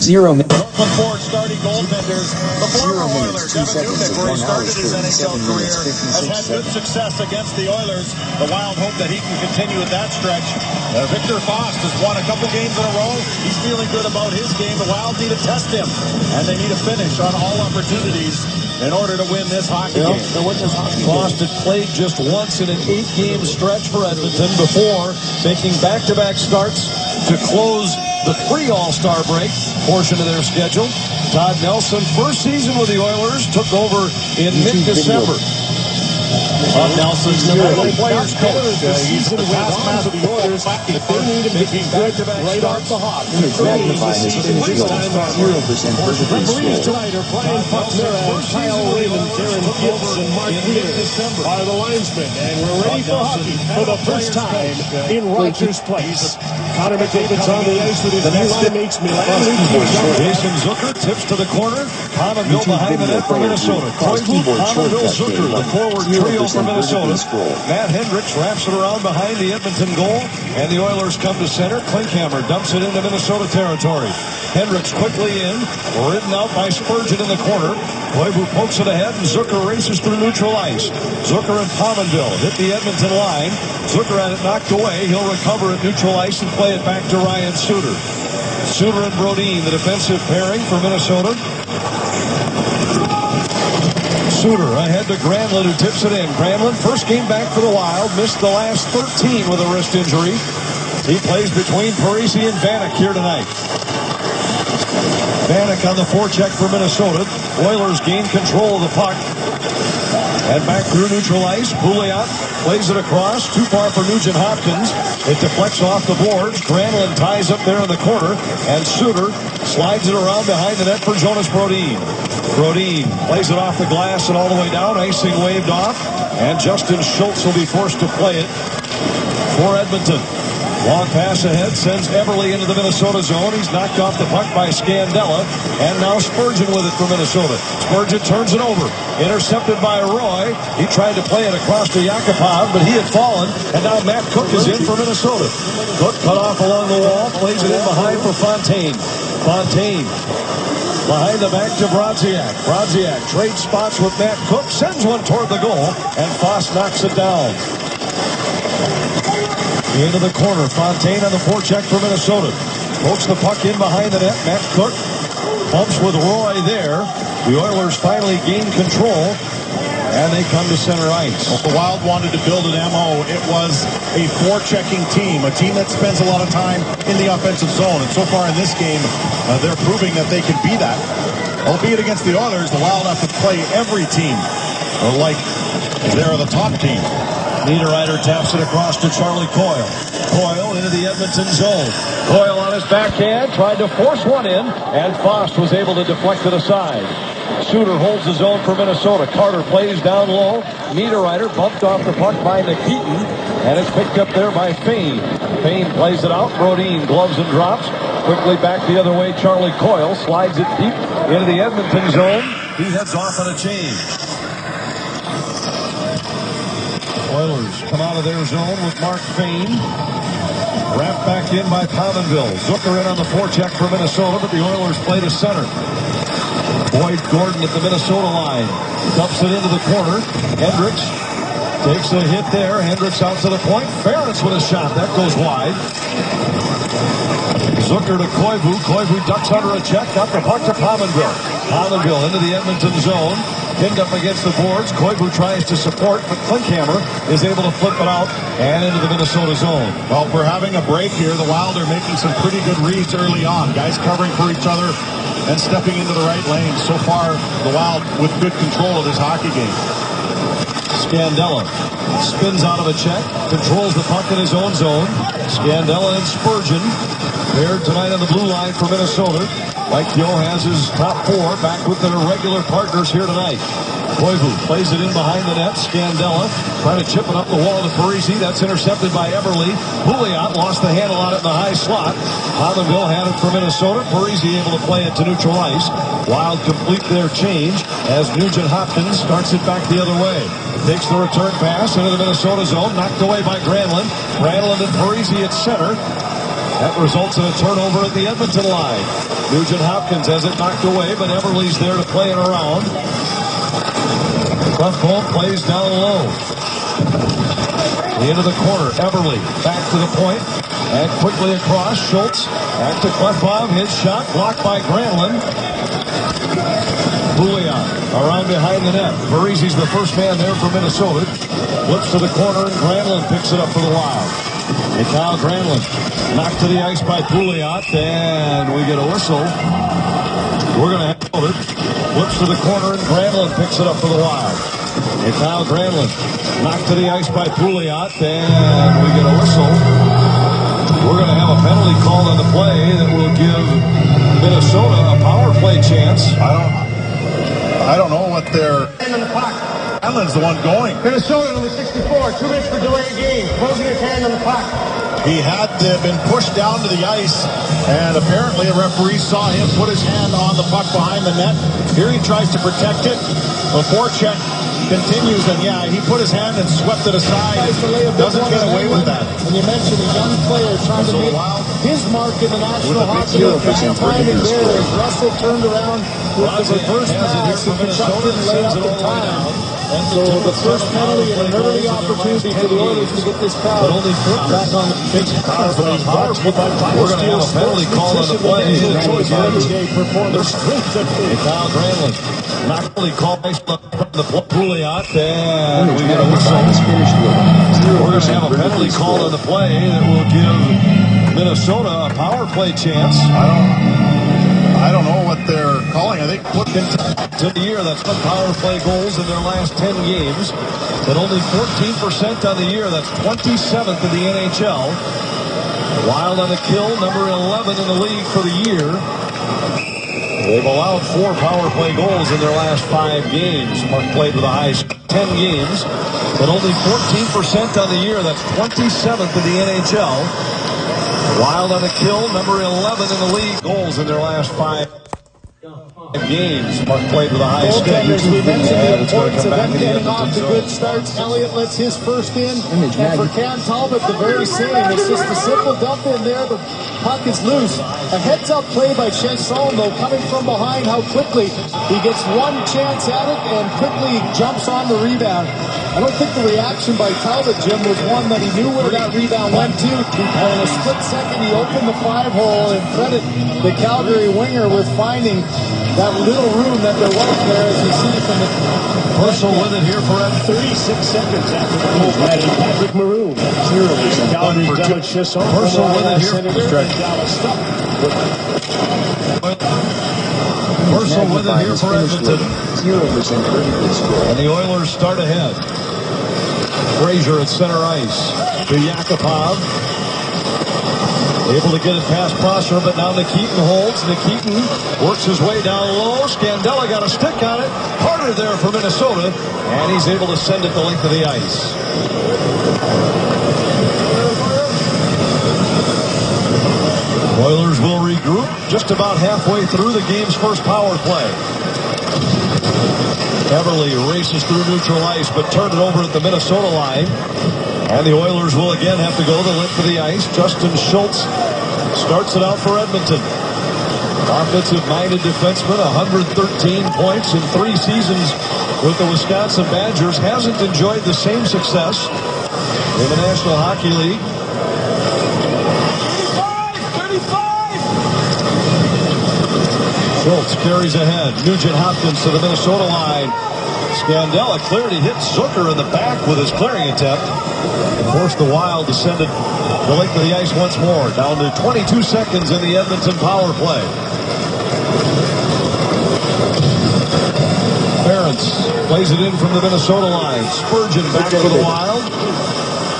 0 minutes. Four starting goaltenders. The former Oiler, Devin Dubnyk, where he started his NHL career, has had good success against the Oilers. The Wild hope that he can continue with that stretch. Victor Fost has won a couple games in a row. He's feeling good about his game. The Wild need to test him, and they need to finish on all opportunities in order to win this hockey game. Fost had played just once in an 8-game stretch for Edmonton before making back-to-back starts to close the pre-All-Star break portion of their schedule. Todd Nelson, first season with the Oilers, took over in mid-December. Todd Nelson's the players coach. He's the taskmaster of the Oilers. If they need him to be good right off the hop. Referees tonight are Brian Buckner and Kyle Raymond, Darren Gibbs, and Mark Wheeler are the linesmen. And we're ready for hockey for the first time in Rogers Place. Connor McDavid's on the ice with his new line mates Milan. Jason Zucker tips to the corner. Pominville behind the net for Minnesota. Koivu, Pominville, Zucker, the forward trio for Minnesota. Matt Hendricks wraps it around behind the Edmonton goal, and the Oilers come to center. Klinkhammer dumps it into Minnesota territory. Hendricks quickly in, ridden out by Spurgeon in the corner. Koivu pokes it ahead, and Zucker races through neutral ice. Zucker and Pominville hit the Edmonton line. Zucker had it knocked away. He'll recover at neutral ice and play it back to Ryan Suter. Suter and Brodin, the defensive pairing for Minnesota. Suter ahead to Granlund, who tips it in. Granlund, first game back for the Wild, missed the last 13 with a wrist injury. He plays between Parise and Vanek here tonight. Vanek on the forecheck for Minnesota. Oilers gain control of the puck. And back through neutral ice. Pouliot plays it across. Too far for Nugent Hopkins. It deflects off the boards. Granlund ties up there in the corner. And Suter slides it around behind the net for Jonas Brodin. Brodin plays it off the glass and all the way down. Icing waved off. And Justin Schultz will be forced to play it for Edmonton. Long pass ahead sends Everly into the Minnesota zone. He's knocked off the puck by Scandella. And now Spurgeon with it for Minnesota. Spurgeon turns it over. Intercepted by Roy. He tried to play it across to Yakupov, but he had fallen. And now Matt Cook is in for Minnesota. Cook cut off along the wall. Plays it in behind for Fontaine. Fontaine behind the back to Brodziak. Brodziak trades spots with Matt Cook. Sends one toward the goal. And Foss knocks it down. Into the corner. Fontaine on the forecheck for Minnesota. Pokes the puck in behind the net. Matt Cook bumps with Roy there. The Oilers finally gain control, and they come to center ice. Well, the Wild wanted to build an MO. It was a forechecking team, a team that spends a lot of time in the offensive zone. And so far in this game, they're proving that they can be that. Albeit against the Oilers, the Wild have to play every team like they're the top team. Niederreiter taps it across to Charlie Coyle. Coyle into the Edmonton zone. Coyle on his backhand, tried to force one in, and Fost was able to deflect it aside. Suter holds the zone for Minnesota. Carter plays down low. Niederreiter bumped off the puck by Nikitin, and it's picked up there by Fane. Fane plays it out. Brodin gloves and drops. Quickly back the other way. Charlie Coyle slides it deep into the Edmonton zone. He heads off on a change. Oilers come out of their zone with Mark Fane. Wrapped back in by Pominville. Zucker in on the forecheck for Minnesota, but the Oilers play to center. Boyd Gordon at the Minnesota line. Dumps it into the corner. Hendricks takes a hit there. Hendricks out to the point. Ferentz with a shot. That goes wide. Zucker to Koivu. Koivu ducks under a check. Got the puck to Pominville. Pominville into the Edmonton zone. Pinned up against the boards. Koivu tries to support, but Klinkhammer is able to flip it out and into the Minnesota zone. Well, we're having a break here. The Wild are making some pretty good reads early on. Guys covering for each other and stepping into the right lane. So far, the Wild with good control of this hockey game. Scandella spins out of a check, controls the puck in his own zone. Scandella and Spurgeon paired tonight on the blue line for Minnesota. Mike Yo has his top four back with their regular partners here tonight. Koivu plays it in behind the net. Scandella trying to chip it up the wall to Parise. That's intercepted by Everly. Pouliot lost the handle on it in the high slot. Pominville had it for Minnesota. Parise able to play it to neutral ice. Wild complete their change as Nugent Hopkins starts it back the other way. Takes the return pass into the Minnesota zone. Knocked away by Granlund. Granlund and Parise at center. That results in a turnover at the Edmonton line. Nugent Hopkins has it knocked away, but Everly's there to play it around. Clefbaum plays down low. The end of the corner. Everly back to the point. And quickly across. Schultz back to Clefbaum. His shot blocked by Granlund. Bouillon around behind the net. Parise's the first man there for Minnesota. Flips to the corner and Granlund picks it up for the Wild. Mikhail Granlund knocked to the ice by Pouliot, and we get a whistle. We're going to have it. Flips to the corner and Granlund picks it up for the Wild. Mikhail Granlund knocked to the ice by Pouliot, and we get a whistle. We're going to have a penalty called on the play that will give Minnesota a power play chance. I don't know what they're... Allen's the one going. Minnesota, number 64, 2 minutes for delay of game. Closing his hand on the clock. He had been pushed down to the ice, and apparently a referee saw him put his hand on the puck behind the net. Here he tries to protect it. Before check continues, and yeah, he put his hand and swept it aside. Doesn't get away with that. And you mentioned a young player trying to make his mark in the National Hockey League. That timing there as Russell turned around with the reverse pass and Kachuk didn't lay up the time. So the first penalty and an early opportunity for the Oilers to get this crowd back on the pitch. We're going to have a penalty call on the play. Mikhail Granlund not really called the Pouliot, and we get a whistle. We're going to have a penalty call on the play that will give Minnesota a power play chance. I don't know what they're calling. I think put to the year. That's 1 power play goals in their last 10 games, but only 14% on the year. That's 27th in the NHL. Wild on the kill, number 11 in the league for the year. They've allowed 4 power play goals in their last 5 games. Mark played with a high 10 games, but only 14% on the year. That's 27th in the NHL. Wild on the kill, number 11 in the league. Goals in their last 5 games. Mark played with a high stick. We mentioned the importance of them getting off to good starts. Elliott lets his first in. And for Cam Talbot, the very same. It's just a simple dump in there. The puck is loose. A heads-up play by Chesson, though, coming from behind. How quickly he gets one chance at it and quickly jumps on the rebound. I don't think the reaction by Talbot, Jim, was one that he knew where that rebound went to. And in a split second, he opened the 5-hole and threaded the Calgary winger with finding that little room that there was there, as you see from the... Purcell with it here for 36 seconds after the goal. Patrick Maroon. 0%. Calgary's done with Chesson. Purcell with it here. Purcell with it here for Edmonton. 0% and the Oilers start ahead. Frazier at center ice to Yakupov. Able to get it past Prosser, but now Nikitin holds. Nikitin works his way down low. Scandella got a stick on it. Harder there for Minnesota, and he's able to send it the length of the ice. Oilers will regroup just about halfway through the game's first power play. Everly races through neutral ice, but turned it over at the Minnesota line. And the Oilers will again have to go the length of the ice. Justin Schultz starts it out for Edmonton. Offensive-minded defenseman, 113 points in 3 seasons with the Wisconsin Badgers. Hasn't enjoyed the same success in the National Hockey League. 35! Schultz carries ahead. Nugent Hopkins to the Minnesota line. Scandella cleared. He hit Zucker in the back with his clearing attempt. Forced the Wild to send it the length of the ice once more. Down to 22 seconds in the Edmonton power play. Ferentz plays it in from the Minnesota line. Spurgeon back to the Wild.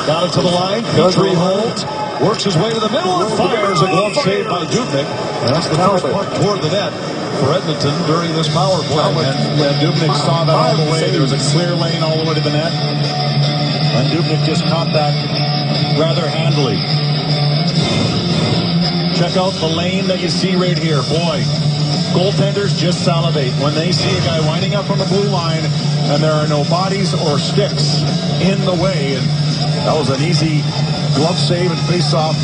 Got it to the line. Petrie holds. Works his way to the middle and fires a glove save by Dubnyk. And that's the first puck toward the net for Edmonton during this power play. When Dubnyk saw that all the way, there was a clear lane all the way to the net. And Dubnyk just caught that rather handily. Check out the lane that you see right here. Boy, goaltenders just salivate when they see a guy winding up on the blue line and there are no bodies or sticks in the way. And that was an easy glove save and face-off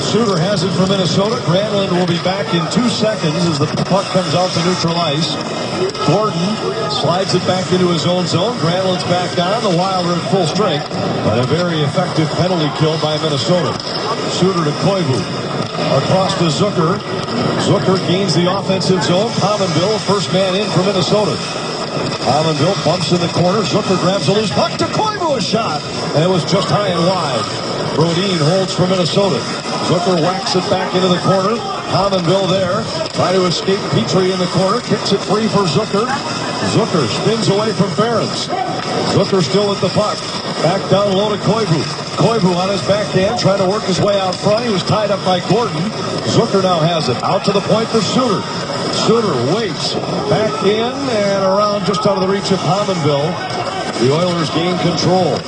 Suter has it for Minnesota. Granlund will be back in 2 seconds as the puck comes out to neutral ice. Gordon slides it back into his own zone. Granlund's back on. The Wild are at full strength. But a very effective penalty kill by Minnesota. Suter to Koivu. Across to Zucker. Zucker gains the offensive zone. Pominville, first man in for Minnesota. Pominville bumps in the corner. Zucker grabs a loose puck to Koivu, a shot. And it was just high and wide. Brodin holds for Minnesota. Zucker whacks it back into the corner. Pominville there. Trying to escape Petrie in the corner. Kicks it free for Zucker. Zucker spins away from Ferentz. Zucker still with the puck. Back down low to Koivu. Koivu on his backhand, trying to work his way out front. He was tied up by Gordon. Zucker now has it. Out to the point for Suter. Suter waits. Back in and around just out of the reach of Pominville. The Oilers gain control.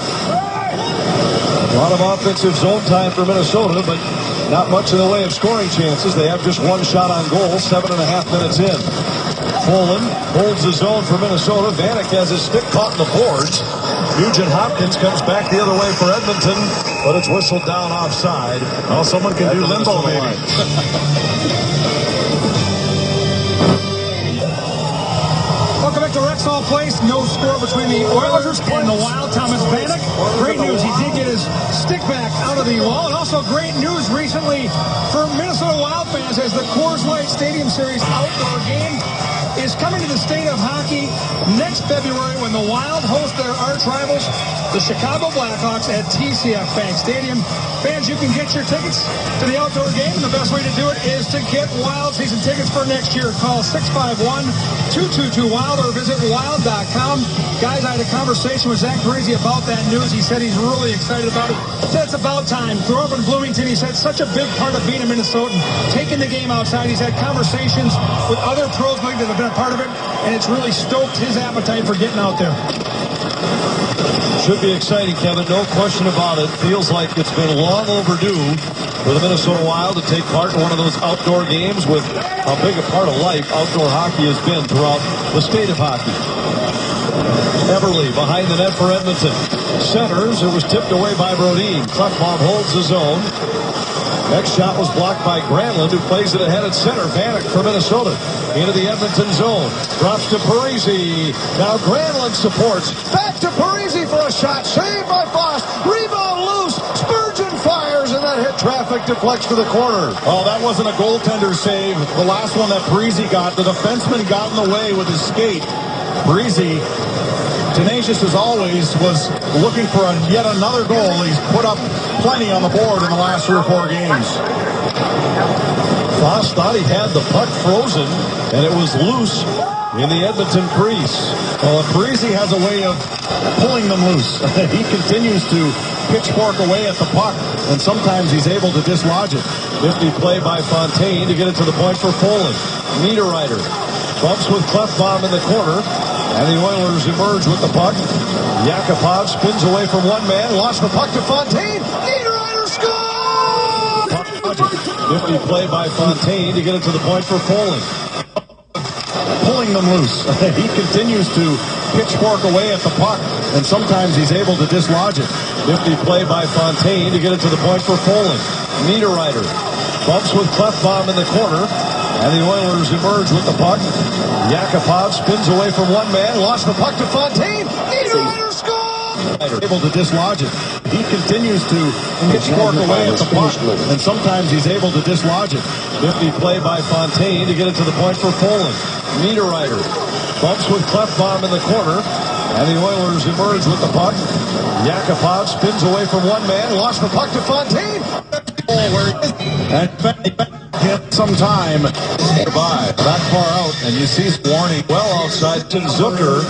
A lot of offensive zone time for Minnesota, but not much in the way of scoring chances. They have just one shot on goal, 7.5 minutes in. Poland holds the zone for Minnesota. Vanek has his stick caught in the boards. Nugent Hopkins comes back the other way for Edmonton, but it's whistled down offside. Well, someone can do limbo, maybe. Welcome back to Rexall Place. No score between the Oilers and the Wild. Thomas Vanek. Great news. He did get his stick back out of the wall. And also great news recently for Minnesota Wild fans as the Coors Light Stadium Series outdoor game is coming to the state of hockey next February when the Wild host their arch rivals, the Chicago Blackhawks, at TCF Bank Stadium. Fans, you can get your tickets to the outdoor game, and the best way to do it is to get Wild season tickets for next year. Call 651-222-WILD or visit wild.com. Guys, I had a conversation with Zach Parise about that news. He said he's really excited about it. He said it's about time. Grew up in Bloomington. He said such a big part of being a Minnesotan, taking the game outside. He's had conversations with other pros that have been a part of it, and it's really stoked his appetite for getting out there. Should be exciting, Kevin. No question about it. Feels like it's been long overdue for the Minnesota Wild to take part in one of those outdoor games with how big a part of life outdoor hockey has been throughout the state of hockey. Everly behind the net for Edmonton. Centers. It was tipped away by Brodin. Klefbom holds the zone. Next shot was blocked by Granlund, who plays it ahead at center. Vanek for Minnesota into the Edmonton zone. Drops to Parise. Now Granlund supports. Back to Parise for a shot. Saved by Foss. Rebound loose. Spurgeon fires, and that hit traffic, deflects to the corner. Oh, that wasn't a goaltender save. The last one that Parise got, the defenseman got in the way with his skate. Parise, tenacious as always, was looking for yet another goal. He's put up plenty on the board in the last 3 or 4 games. Foss thought he had the puck frozen, and it was loose in the Edmonton crease. Well, Parise has a way of pulling them loose. He continues to pitchfork away at the puck, and sometimes he's able to dislodge it. Nifty play by Fontaine to get it to the point for Poland. Niederreiter bumps with Klefbom in the corner, and the Oilers emerge with the puck. Yakupov spins away from one man, lost the puck to Fontaine. Niederreiter scores! Nifty play by Fontaine to get it to the point for Poland. Pulling them loose. He continues to pitchfork away at the puck, and sometimes he's able to dislodge it. Nifty play by Fontaine to get it to the point for Poland. Niederreiter bumps with Klefbom in the corner, and the Oilers emerge with the puck. Yakupov spins away from one man, lost the puck to Fontaine. Niederreiter scores! Able to dislodge it. He continues to pitchfork away at the puck, and sometimes he's able to dislodge it. Nifty play by Fontaine to get it to the point for Poland. Niederreiter bumps with Klefbom in the corner, and the Oilers emerge with the puck. Yakupov spins away from one man, lost the puck to Fontaine. And some time by that far out, and you see warning well outside to Zucker,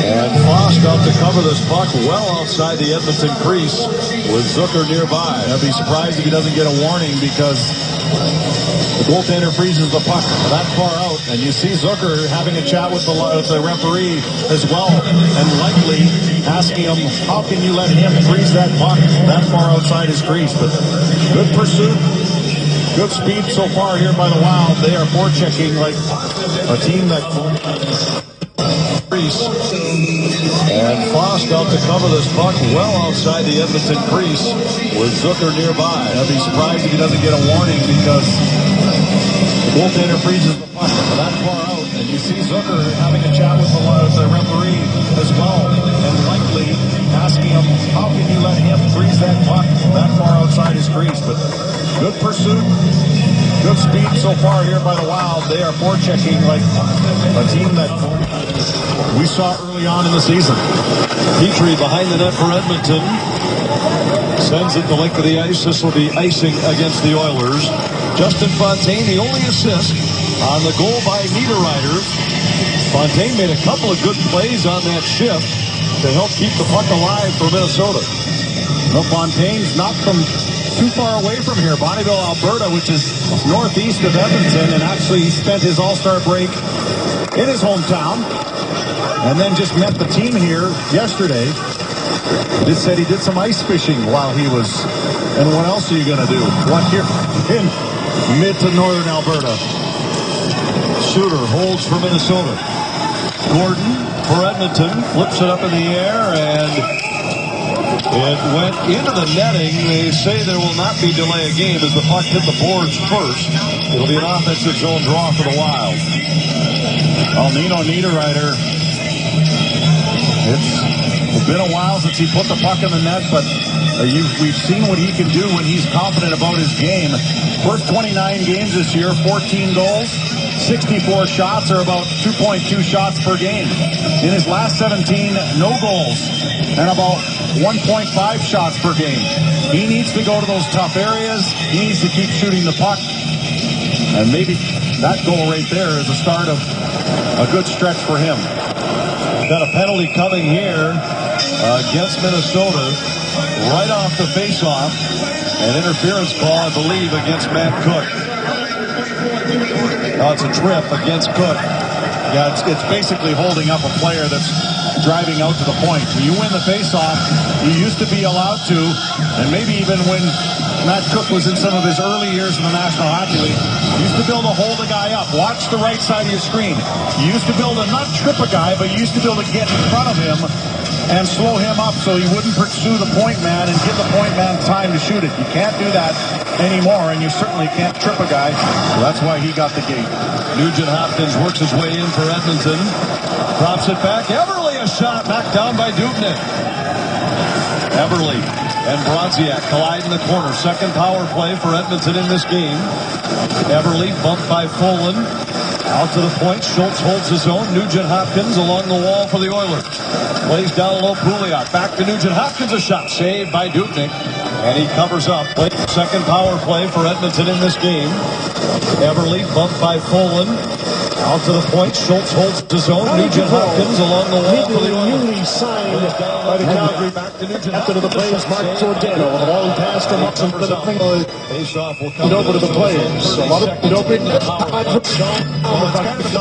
and Foss out to cover this puck well outside the Edmonton crease with Zucker nearby. I'd be surprised if he doesn't get a warning, because the goaltender freezes the puck that far out, and you see Zucker having a chat with the referee as well, and likely asking him, how can you let him freeze that puck that far outside his crease? But good pursuit, good speed so far here by the Wild. They are forechecking like a team that crease. And Fost out to cover this puck well outside the Edmonton crease with Zucker nearby. I'd be surprised if he doesn't get a warning because the goaltender freezes the puck that far out. And you see Zucker having a chat with the referee as well, and likely asking him, how can you let him freeze that puck that far outside his crease? But good pursuit, good speed so far here by the Wild. They are forechecking like a team that we saw early on in the season. Petrie behind the net for Edmonton. Sends it the length of the ice. This will be icing against the Oilers. Justin Fontaine, the only assist on the goal by Niederreiter. Fontaine made a couple of good plays on that shift to help keep the puck alive for Minnesota. Well, Fontaine's not from too far away from here. Bonneville, Alberta, which is northeast of Edmonton, and actually he spent his All-Star break in his hometown and then just met the team here yesterday. He said he did some ice fishing while he was, and what else are you going to do? What here in mid to northern Alberta? Suter holds for Minnesota. Gordon for Edmonton flips it up in the air, and it went into the netting. They say there will not be delay of game as the puck hit the boards first. It'll be an offensive zone draw for the Wild. Nino Niederreiter. It's been a while since he put the puck in the net, but we've seen what he can do when he's confident about his game. First 29 games this year, 14 goals, 64 shots, or about 2.2 shots per game. In his last 17, no goals, and about 1.5 shots per game. He needs to go to those tough areas. He needs to keep shooting the puck. And maybe that goal right there is the start of a good stretch for him. Got a penalty coming here against Minnesota right off the faceoff. An interference call, I believe, against Matt Cook. Oh, it's a trip against Cook. Yeah, it's basically holding up a player that's driving out to the point. When you win the faceoff, you used to be allowed to, and maybe even when Matt Cook was in some of his early years in the National Hockey League, you used to be able to hold a guy up. Watch the right side of your screen. You used to be able to not trip a guy, but you used to be able to get in front of him and slow him up so he wouldn't pursue the point man and give the point man time to shoot it. You can't do that anymore, and you certainly can't trip a guy. So that's why he got the gate. Nugent Hopkins works his way in for Edmonton. Drops it back. Everly, a shot knocked down by Dubnyk. Everly and Brodziak collide in the corner. Second power play for Edmonton in this game. Everly bumped by Folin. Out to the point. Schultz holds his own. Nugent Hopkins along the wall for the Oilers. Plays down low. Pouliot. Back to Nugent Hopkins. A shot saved by Dubnyk. And he covers up. Second power play for Edmonton in this game. Everly bumped by Folin. Out to the point. Schultz holds his own. Nugent Hopkins along the wall for the Oilers. Newly signed by the Calgary. Back to Nugent After the players, Mark Giordano. The ball passed him up and put a finger over to the players. So it opened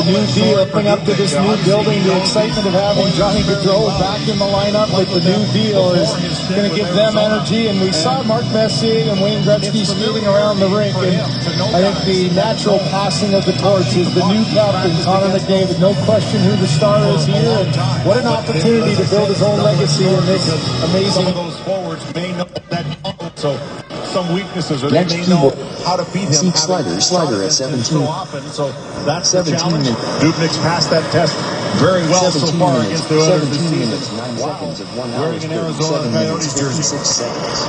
new deal, bring up to this new building. The excitement of having Johnny Gaudreau back in the lineup with the new deal is going to give them energy. And we saw Mark Messier and Wayne Gretzky skating around the rink. And I think the natural passing of the torch is the new captain, Connor McDavid. No question who the star is here. And what an opportunity to build his own legacy in this amazing. Some of those forwards may know that, so some weaknesses, or they may know how to beat him. Slider at 17. So often, so that's the challenge. Dubnyk's passed that test very well so far against the Oilers this season. 9 seconds of 1 hour, Wearing an Arizona Coyotes jersey. 56 seconds.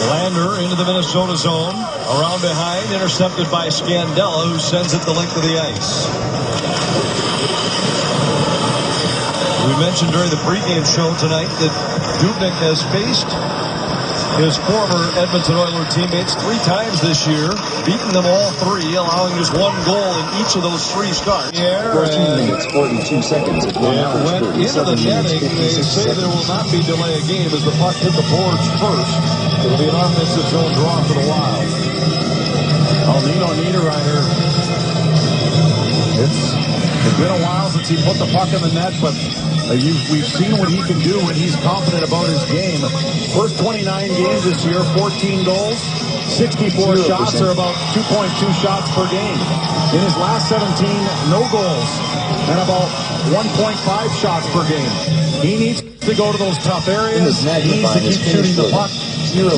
Lander into the Minnesota zone. Around behind, intercepted by Scandella, who sends it the length of the ice. We mentioned during the pregame show tonight that Dubnyk has faced his former Edmonton Oilers teammates 3 times this year, beaten them all 3, allowing just 1 goal in each of those 3 starts. 14 minutes, 42 seconds of 1 hour, went into the 37 netting. minutes, They 56 say there will seconds. not be delay of game as the puck hit the boards first. It'll be an offensive zone draw for the Wild. Nino Niederreiter. It's been a while since he put the puck in the net, but We've seen what he can do when he's confident about his game. First 29 games this year, 14 goals, 64 0%. Shots, or about 2.2 shots per game. In his last 17, no goals, and about 1.5 shots per game. He needs to go to those tough areas. He needs to keep shooting the puck. 0%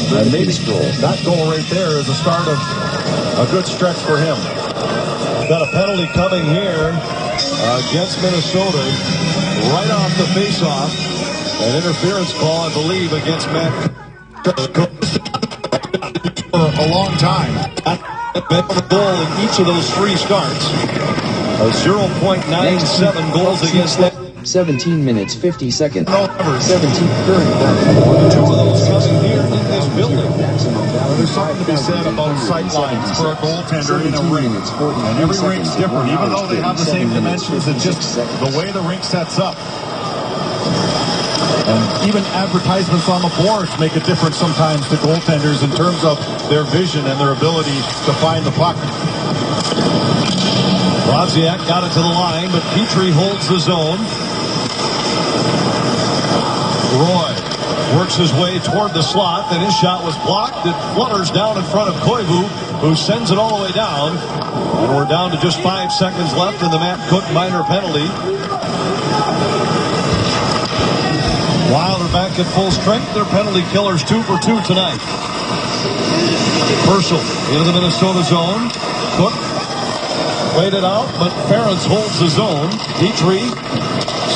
for the biggest goal. That goal right there is the start of a good stretch for him. Got a penalty coming here against Minnesota right off the faceoff. An interference call, I believe, against Matt for a long time. A goal in each of those three starts. A 0.97 goals against that. 17 minutes, 50 seconds. No, 17 current. Two of those coming here in this building. There's something to be said about sight lines for a goaltender in a rink. And every rink's different. Even though they have the same dimensions, it's just the way the rink sets up. And even advertisements on the boards make a difference sometimes to goaltenders in terms of their vision and their ability to find the puck. Wozniak got it to the line, but Petrie holds the zone. Roy works his way toward the slot, then his shot was blocked. It flutters down in front of Koivu, who sends it all the way down. And we're down to just 5 seconds left in the Matt Cook minor penalty. Wild are back at full strength. Their penalty killers 2 for 2 tonight. Purcell into the Minnesota zone. Cook played it out, but Ferentz holds the zone. Petrie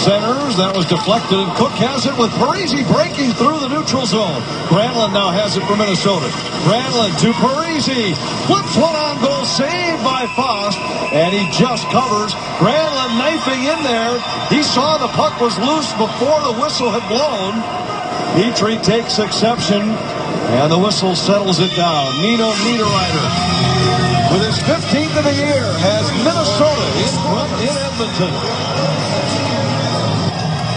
centers. That was deflected, and Cook has it with Parise breaking through the neutral zone. Granlund now has it for Minnesota. Granlund to Parise. Flips one on goal. Saved by Faust, and he just covers. Granlund knifing in there. He saw the puck was loose before the whistle had blown. Petrie takes exception, and the whistle settles it down. Nino Niederreiter, with his 15th of the year, has Minnesota in front in Edmonton.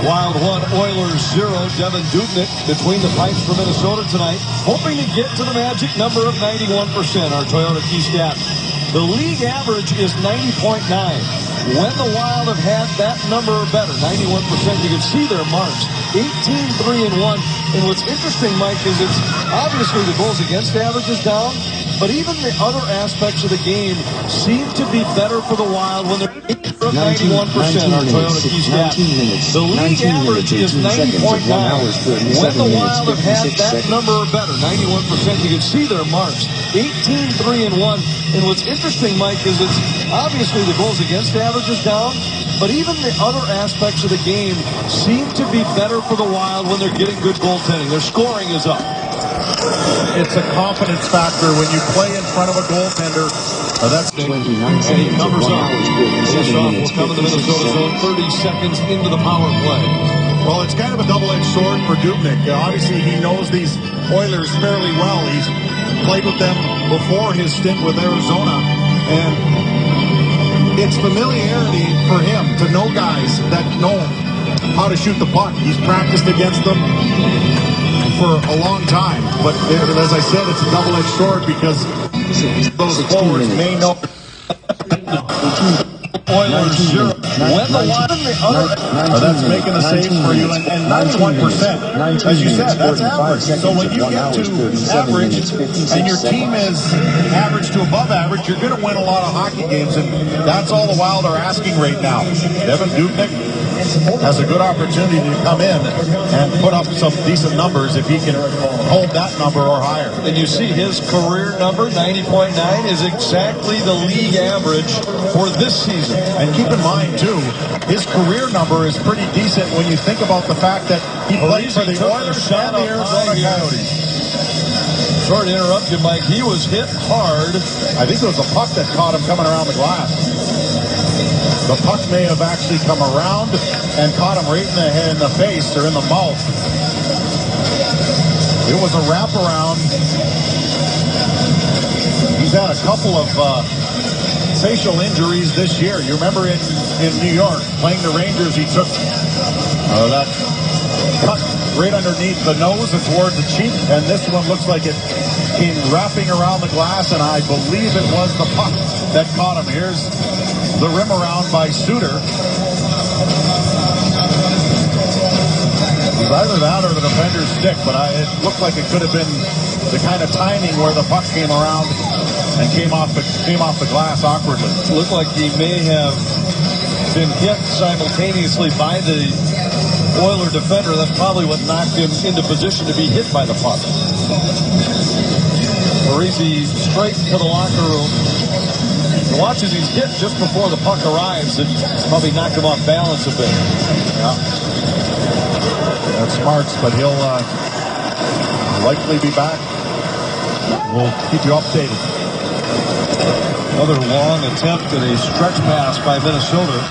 Wild 1, Oilers 0. Devin Dubnyk between the pipes for Minnesota tonight, hoping to get to the magic number of 91%, our Toyota key stat. The league average is 90.9. When the Wild have had that number or better, 91%, you can see their marks. 18-3-1. And what's interesting, Mike, is it's obviously the goals against average is down, but even the other aspects of the game seem to be better for the Wild when they're 91%, our Toyota key stat. The league average is 90.9. When the Wild have had that number or better, 91%, you can see their marks. 18-3-1. And what's interesting, Mike, is it's obviously the goals against average is down, but even the other aspects of the game seem to be better for the Wild when they're getting good goaltending. Their scoring is up. It's a confidence factor when you play in front of a goaltender. That's 29 And he seconds. covers up. Faceoff will come in the Minnesota zone 30 seconds into the power play. Well, it's kind of a double-edged sword for Dubnyk. Obviously, he knows these Oilers fairly well. He's played with them before his stint with Arizona. And it's familiarity for him to know guys that know how to shoot the puck. He's practiced against them for a long time. But as I said, it's a double-edged sword because those forwards may know. Oilers 0. When the Wild and the other. That's making the save for you, and 91%. As you said, that's average. So when you get to average, and your team is average to above average, you're going to win a lot of hockey games, and that's all the Wild are asking right now. Devin Dubnyk has a good opportunity to come in and put up some decent numbers if he can hold that number or higher. And you see his career number, 90.9, is exactly the league average for this season. And keep in mind, too, his career number is pretty decent when you think about the fact that he played for the Oilers and the Arizona Coyotes. Sorry to interrupt you, Mike. He was hit hard. I think it was a puck that caught him coming around the glass. The puck may have actually come around and caught him right in the head, in the face, or in the mouth. It was a wraparound. He's had a couple of facial injuries this year. You remember in New York, playing the Rangers, he took that cut right underneath the nose and toward the cheek, and this one looks like it came wrapping around the glass, and I believe it was the puck that caught him. Here's the rim around by Suter. was either that or the defender's stick, but it looked like it could have been the kind of timing where the puck came around and came off the glass awkwardly. It looked like he may have been hit simultaneously by the Oiler defender. That's probably what knocked him into position to be hit by the puck. Parisi straight to the locker room. And watches he's hit just before the puck arrives. It probably knocked him off balance a bit. Yeah. That's Smarts, but he'll likely be back. We'll keep you updated. Another long attempt at a stretch pass by Minnesota,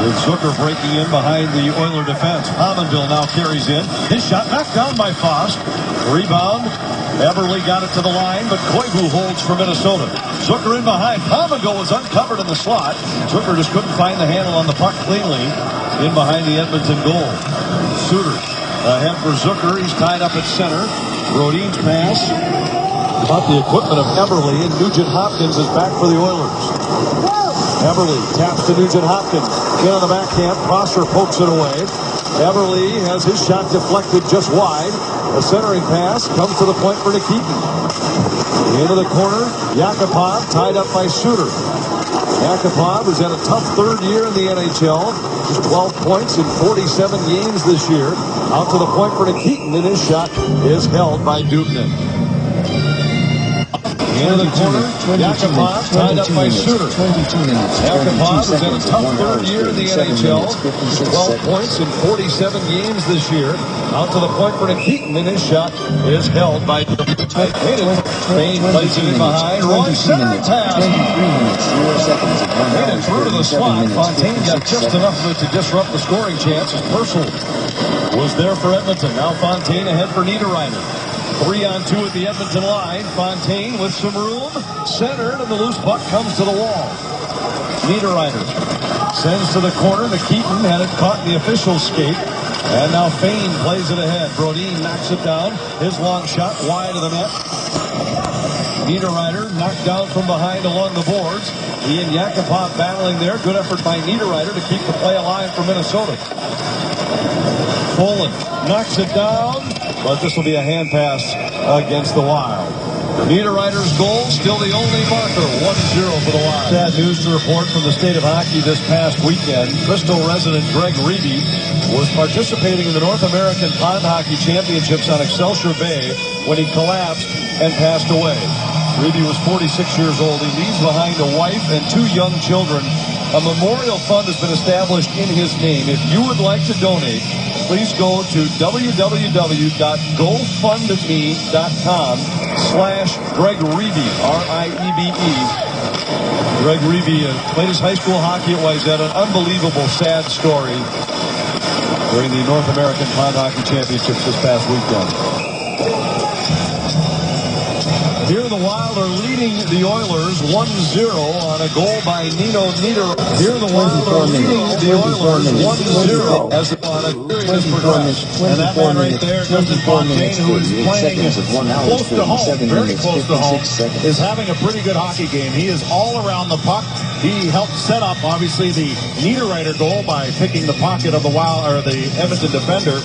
with Zucker breaking in behind the Oiler defense. Pominville now carries in. His shot knocked down by Fost. Rebound. Eberle got it to the line, but Koivu holds for Minnesota. Zucker in behind. Pominville was uncovered in the slot. Zucker just couldn't find the handle on the puck cleanly in behind the Edmonton goal. Suter ahead for Zucker. He's tied up at center. Brodin's pass caught the equipment of Eberle, and Nugent Hopkins is back for the Oilers. Eberle taps to Nugent Hopkins. In on the backhand. Prosser pokes it away. Eberle has his shot deflected just wide. A centering pass comes to the point for Nikitin. Into the corner. Yakupov tied up by Suter. Yakupov has had a tough third year in the NHL. Just 12 points in 47 games this year. Out to the point for Nikitin, and his shot is held by Dubnyk. Into the corner, Yakupov tied up by Suter. Yakupov has had a tough third year in the NHL. 12 points in 47 games this year. Out to the point for Nikitin, and his shot is held by Spain plays it in behind. Roy centering pass. Made it through to the slot. Fontaine got just enough of it to disrupt the scoring chance. Purcell was there for Edmonton. Now Fontaine ahead for Niederreiter. 3-on-2 at the Edmonton line. Fontaine with some room. Centered, and the loose puck comes to the wall. Niederreiter sends to the corner. Nikitin had it caught in the official skate. And now Fane plays it ahead. Brodin knocks it down. His long shot wide of the net. Niederreiter knocked down from behind along the boards. He and Yakupov battling there. Good effort by Niederreiter to keep the play alive for Minnesota. Poland knocks it down, but this will be a hand pass against the Wild. Niederreiter's goal still the only marker. 1-0 for the Wild. Sad news to report from the state of hockey this past weekend. Crystal resident Greg Reedy was participating in the North American Pond Hockey Championships on Excelsior Bay when he collapsed and passed away. Reedy was 46 years old. He leaves behind a wife and 2 young children. A memorial fund has been established in his name. If you would like to donate, please go to www.gofundme.com/Greg Reeby, R-I-E-B-E. Greg Reeby played his high school hockey at Wayzata. An unbelievable, sad story during the North American Pond Hockey Championships this past weekend. Here the Wild are leading the Oilers 1-0 on a goal by Nino Niederreiter. Here the Wild are leading the Oilers 1-0 as on a series progress. And that man right there, Justin Fontaine, who is playing close to home, very close to home, is having a pretty good hockey game. He is all around the puck. He helped set up, obviously, the Niederreiter goal by picking the pocket of the Wild or the Edmonton defender,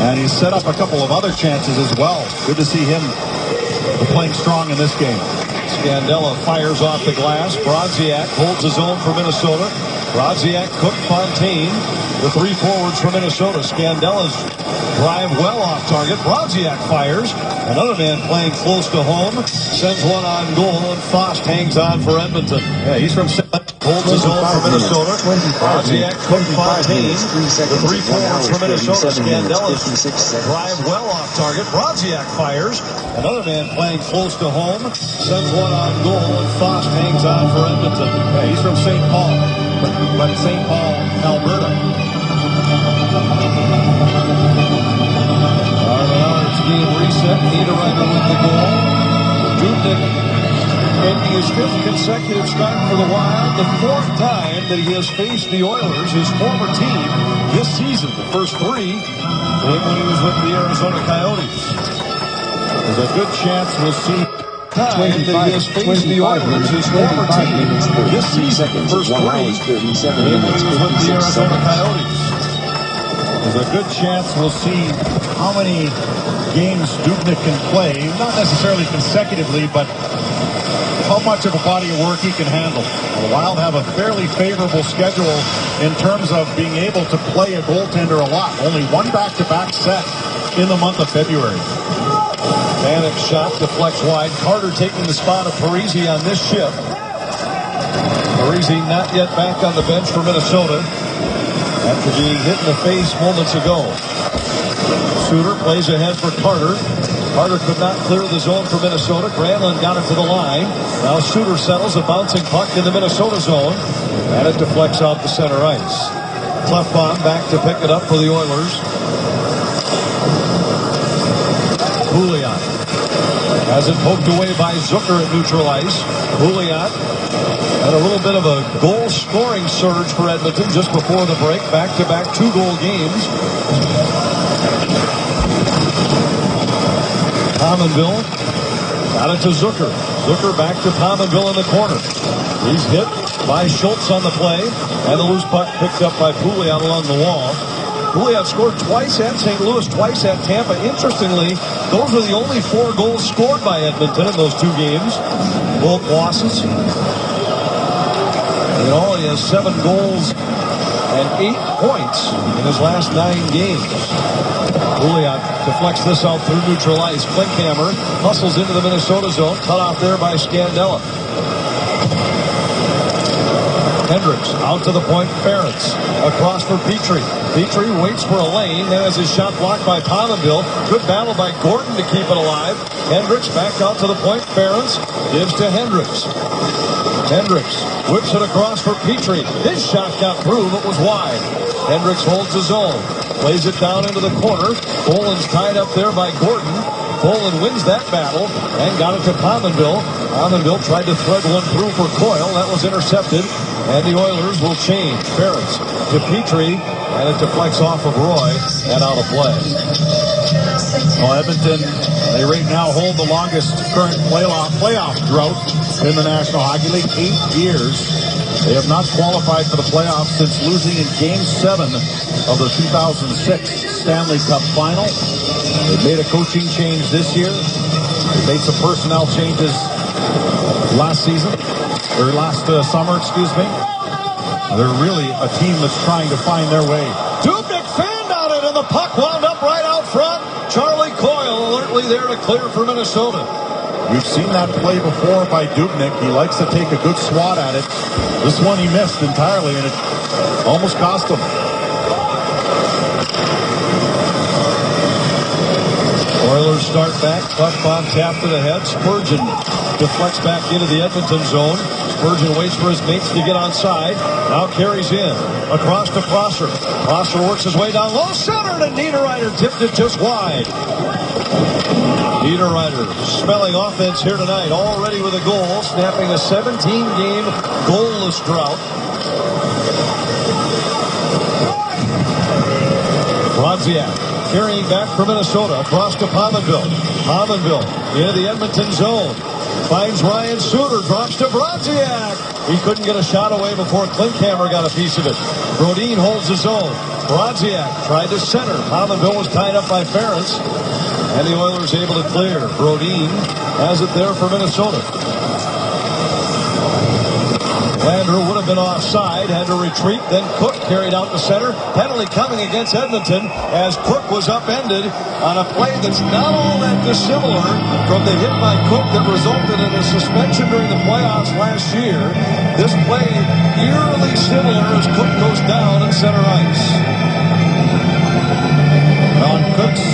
and he set up a couple of other chances as well. Good to see him playing strong in this game. Scandella fires off the glass. Brodziak holds his own for Minnesota. Brodziak, Cook, Fontaine, the 3 forwards for Minnesota. Scandella's drive well off target. Brodziak fires. Another man playing close to home sends one on goal, and Fost hangs on for Edmonton. Yeah, he's from holds his own for Minnesota. Brodziak, Cook, Fontaine, the 3 forwards for Minnesota. Scandella's drive well off target. Brodziak fires. Another man playing close to home sends one on goal, and Fost hangs on for Edmonton. Yeah, he's from St. Paul, but St. Paul, Alberta. Game reset. Niederreiter with the goal. Dubnyk making his 5th consecutive start for the Wild. The 4th time that he has faced the Oilers, his former team, this season. The first 3 came when he was with the Arizona Coyotes. There's a good chance we'll see time that he has faced the Oilers, his former team, this season. The first 3 came when he was with the Arizona Coyotes. There's a good chance we'll see how many games Dubnyk can play, not necessarily consecutively, but how much of a body of work he can handle. The Wild have a fairly favorable schedule in terms of being able to play a goaltender a lot. Only one back-to-back set in the month of February. Vanek shot deflects wide. Carter taking the spot of Parise on this shift. Parise not yet back on the bench for Minnesota after being hit in the face moments ago. Suter plays ahead for Carter. Carter could not clear the zone for Minnesota. Granlund got it to the line. Now Suter settles a bouncing puck in the Minnesota zone. And it deflects out the center ice. Klefbom back to pick it up for the Oilers. Pouliot has it poked away by Zucker at neutral ice. Pouliot had a little bit of a goal-scoring surge for Edmonton just before the break. Back-to-back two-goal games. Pominville got it to Zucker. Zucker back to Pominville in the corner. He's hit by Schultz on the play. And the loose puck picked up by Pouliot along the wall. Pouliot scored twice at St. Louis, twice at Tampa. Interestingly, those were the only 4 goals scored by Edmonton in those 2 games. Both losses. In all, he has 7 goals and 8 points in his last 9 games. Pouliot deflects this out through neutral ice. Klinkhammer hustles into the Minnesota zone. Cut off there by Scandella. Hendricks out to the point. Ferentz across for Petrie. Petrie waits for a lane. Then has his shot blocked by Pominville. Good battle by Gordon to keep it alive. Hendricks back out to the point. Ferentz gives to Hendricks. Hendricks whips it across for Petrie. His shot got through but was wide. Hendricks holds the zone. Plays it down into the corner. Boland's tied up there by Gordon. Boland wins that battle and got it to Pominville. Pominville tried to thread one through for Coyle. That was intercepted. And the Oilers will change. Ferentz to Petrie. And it deflects off of Roy and out of play. Well, Edmonton, they right now hold the longest current playoff drought in the National Hockey League. 8 years. They have not qualified for the playoffs since losing in Game 7 of the 2006 Stanley Cup Final. They've made a coaching change this year. They made some personnel changes last summer, excuse me. They're really a team that's trying to find their way. Dubnyk fanned on it, and the puck wound up right out front. Charlie Coyle alertly there to clear for Minnesota. We've seen that play before by Dubnyk. He likes to take a good swat at it. This one he missed entirely, and it almost cost him. Oilers start back. Klefbom tapped to the head. Spurgeon deflects back into the Edmonton zone. Spurgeon waits for his mates to get on side. Now carries in. Across to Prosser. Prosser works his way down low center, and Niederreiter tipped it just wide. Niederreiter smelling offense here tonight. Already with a goal. Snapping a 17-game goalless drought. Brodziak carrying back for Minnesota. Across to Pominville. Pominville into the Edmonton zone. Finds Ryan Suter. Drops to Brodziak. He couldn't get a shot away before Klinkhammer got a piece of it. Brodin holds his own. Brodziak tried to center. Pominville was tied up by Ferentz. And the Oilers able to clear. Brodin has it there for Minnesota. Lander would have been offside, had to retreat. Then Cook carried out the center. Penalty coming against Edmonton as Cook was upended on a play that's not all that dissimilar from the hit by Cook that resulted in a suspension during the playoffs last year. This play eerily similar as Cook goes down in center ice. Ron Cook's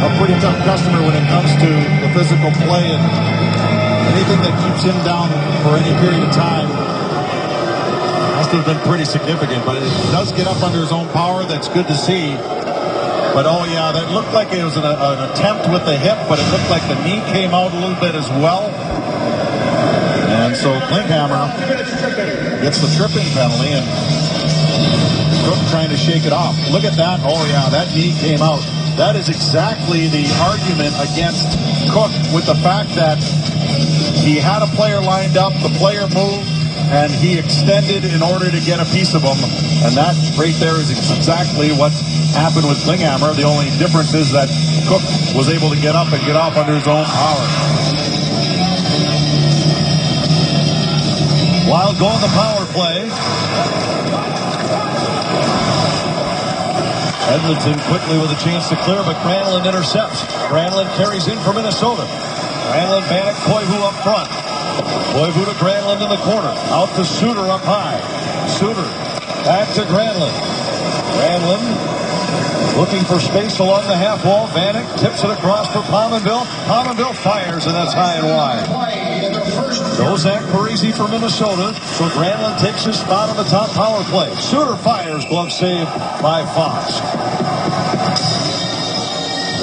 a pretty tough customer when it comes to the physical play, and anything that keeps him down for any period of time has to have been pretty significant. But it does get up under his own power. That's good to see. But oh yeah, that looked like it was an attempt with the hip, but it looked like the knee came out a little bit as well. And so Klinkhammer gets the tripping penalty, and Cook trying to shake it off. Look at that. Oh yeah, that knee came out. That is exactly the argument against Cook, with the fact that he had a player lined up, the player moved, and he extended in order to get a piece of him. And that right there is exactly what happened with Klinghammer. The only difference is that Cook was able to get up and get off under his own power. Wild going the power play. Edmmonton quickly with a chance to clear, but Granlund intercepts. Granlund carries in for Minnesota. Granlund, Vanek, Koivu up front. Koivu to Granlund in the corner. Out to Suter up high. Suter back to Granlund. Granlund looking for space along the half wall. Vanek tips it across for Pominville. Pominville fires, and that's high and wide. No Zach Parise for Minnesota. So Granlund takes his spot on the top power play. Suter fires, glove save by Fox.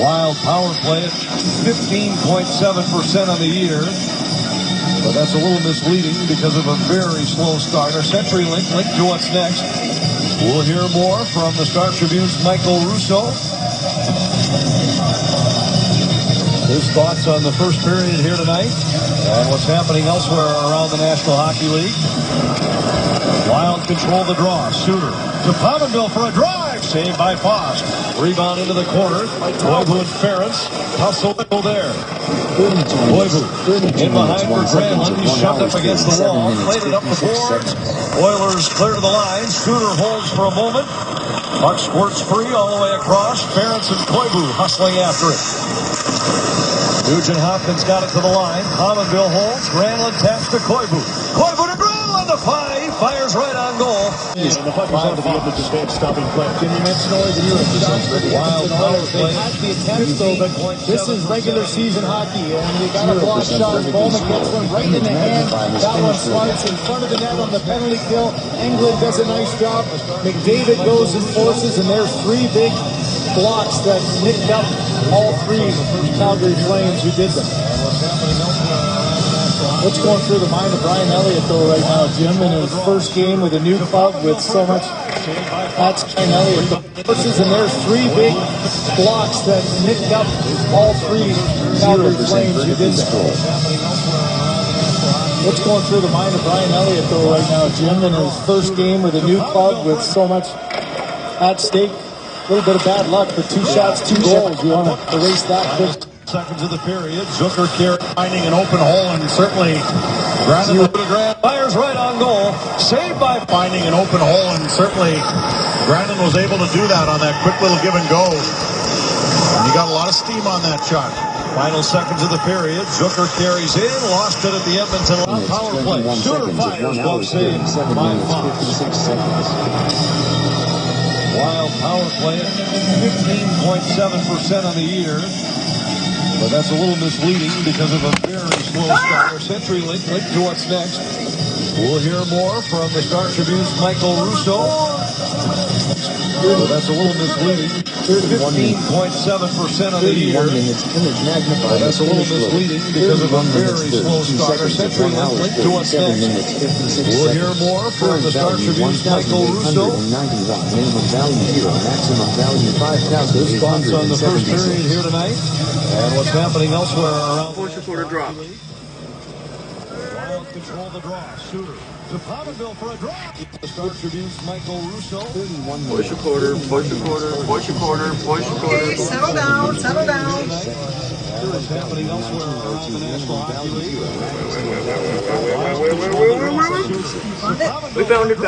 Wild power play at 15.7% on the year. But that's a little misleading because of a very slow start. Our CenturyLink linked to what's next. We'll hear more from the Star Tribune's Michael Russo. His thoughts on the first period here tonight and what's happening elsewhere around the National Hockey League. Wild control the draw. Suter to Pominville for a drive. Saved by Foss. Rebound into the corner. Koivu and Ferentz hustle there. Koivu in behind for Granlund. He's shoved up against the wall. Played it up the boards. Oilers clear to the line. Suter holds for a moment. Puck squirts free all the way across. Ferentz and Koivu hustling after it. Nugent Hopkins got it to the line. Pominville holds. Granlund taps to Koivu. Koivu to Granlund. The fly. He fires right on goal. And the puck is out of the Edmonton bench, stopping play. Can you mention all the shots for the Edmonton Oilers? They had the attempts, though, but this is regular season hockey, and you got a block shot. Bowman gets one right in the hand. That one slides in front of the net on the penalty kill. Englund does a nice job. McDavid goes and forces, and there's three big blocks that nicked up all three Calgary Flames who did them. What's going through the mind of Brian Elliott, though, right now, Jim, in his first game with a new club with so much? That's Brian Elliott. The forces, and there's three big blocks that nicked up all three Calgary Flames who did them. What's going through the mind of Brian Elliott, though, right now, Jim, in his first game with a new club with so much at stake? A little bit of bad luck, but 2 shots, 2 goals. You want to erase that quick. Seconds of the period. Zucker finding an open hole, and certainly Granlund Fires right on goal. Saved by finding an open hole, and certainly Granlund was able to do that on that quick little give and go. And he got a lot of steam on that shot. final seconds of the period. Zucker carries in, lost it at the Edmonton power play. Suter fires, glove save by Fox. Wild power play at 15.7% on the year. But that's a little misleading because of a very slow start. Our CenturyLink linked to what's next. We'll hear more from the Star Tribune's Michael Russo. But that's a little misleading. 15.7% on the year. But that's a little misleading because of a very slow start. Our CenturyLink linked to what's next. We'll hear more from the Star Tribune's Michael Russo. His thoughts on the first period here tonight and what's happening elsewhere around. Force reporter drop. Wild control the draw. Suter to Pominville for a drop. The Star Tribune's Michael Russo. Voice recorder, voice recorder, voice recorder, voice recorder. Okay, settle down, settle down. And what's happening elsewhere around the National Hockey League. We found it.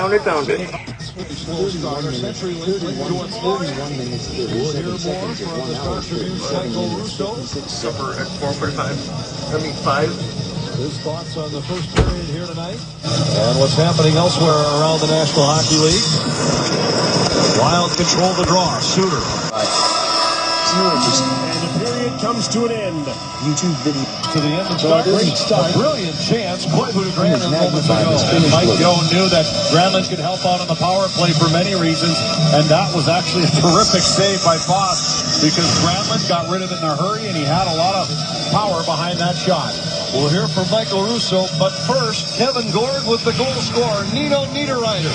Slow starter. CenturyLink linked to what's next. We'll hear more from the Star Tribune's Michael Russo. Supper at 4:45. I mean 5. His thoughts on the first period here tonight and what's happening elsewhere around the National Hockey League. Wild control the draw. Suter. And the period comes to an end. YouTube video. To the end of the great start. Brilliant chance. Koivu to Granlund moments ago. Mike Joe knew that Granlund could help out on the power play for many reasons, and that was actually a terrific save by Foss because Granlund got rid of it in a hurry, and he had a lot of power behind that shot. We'll hear from Michael Russo, but first, Kevin Gord with the goal scorer, Nino Niederreiter.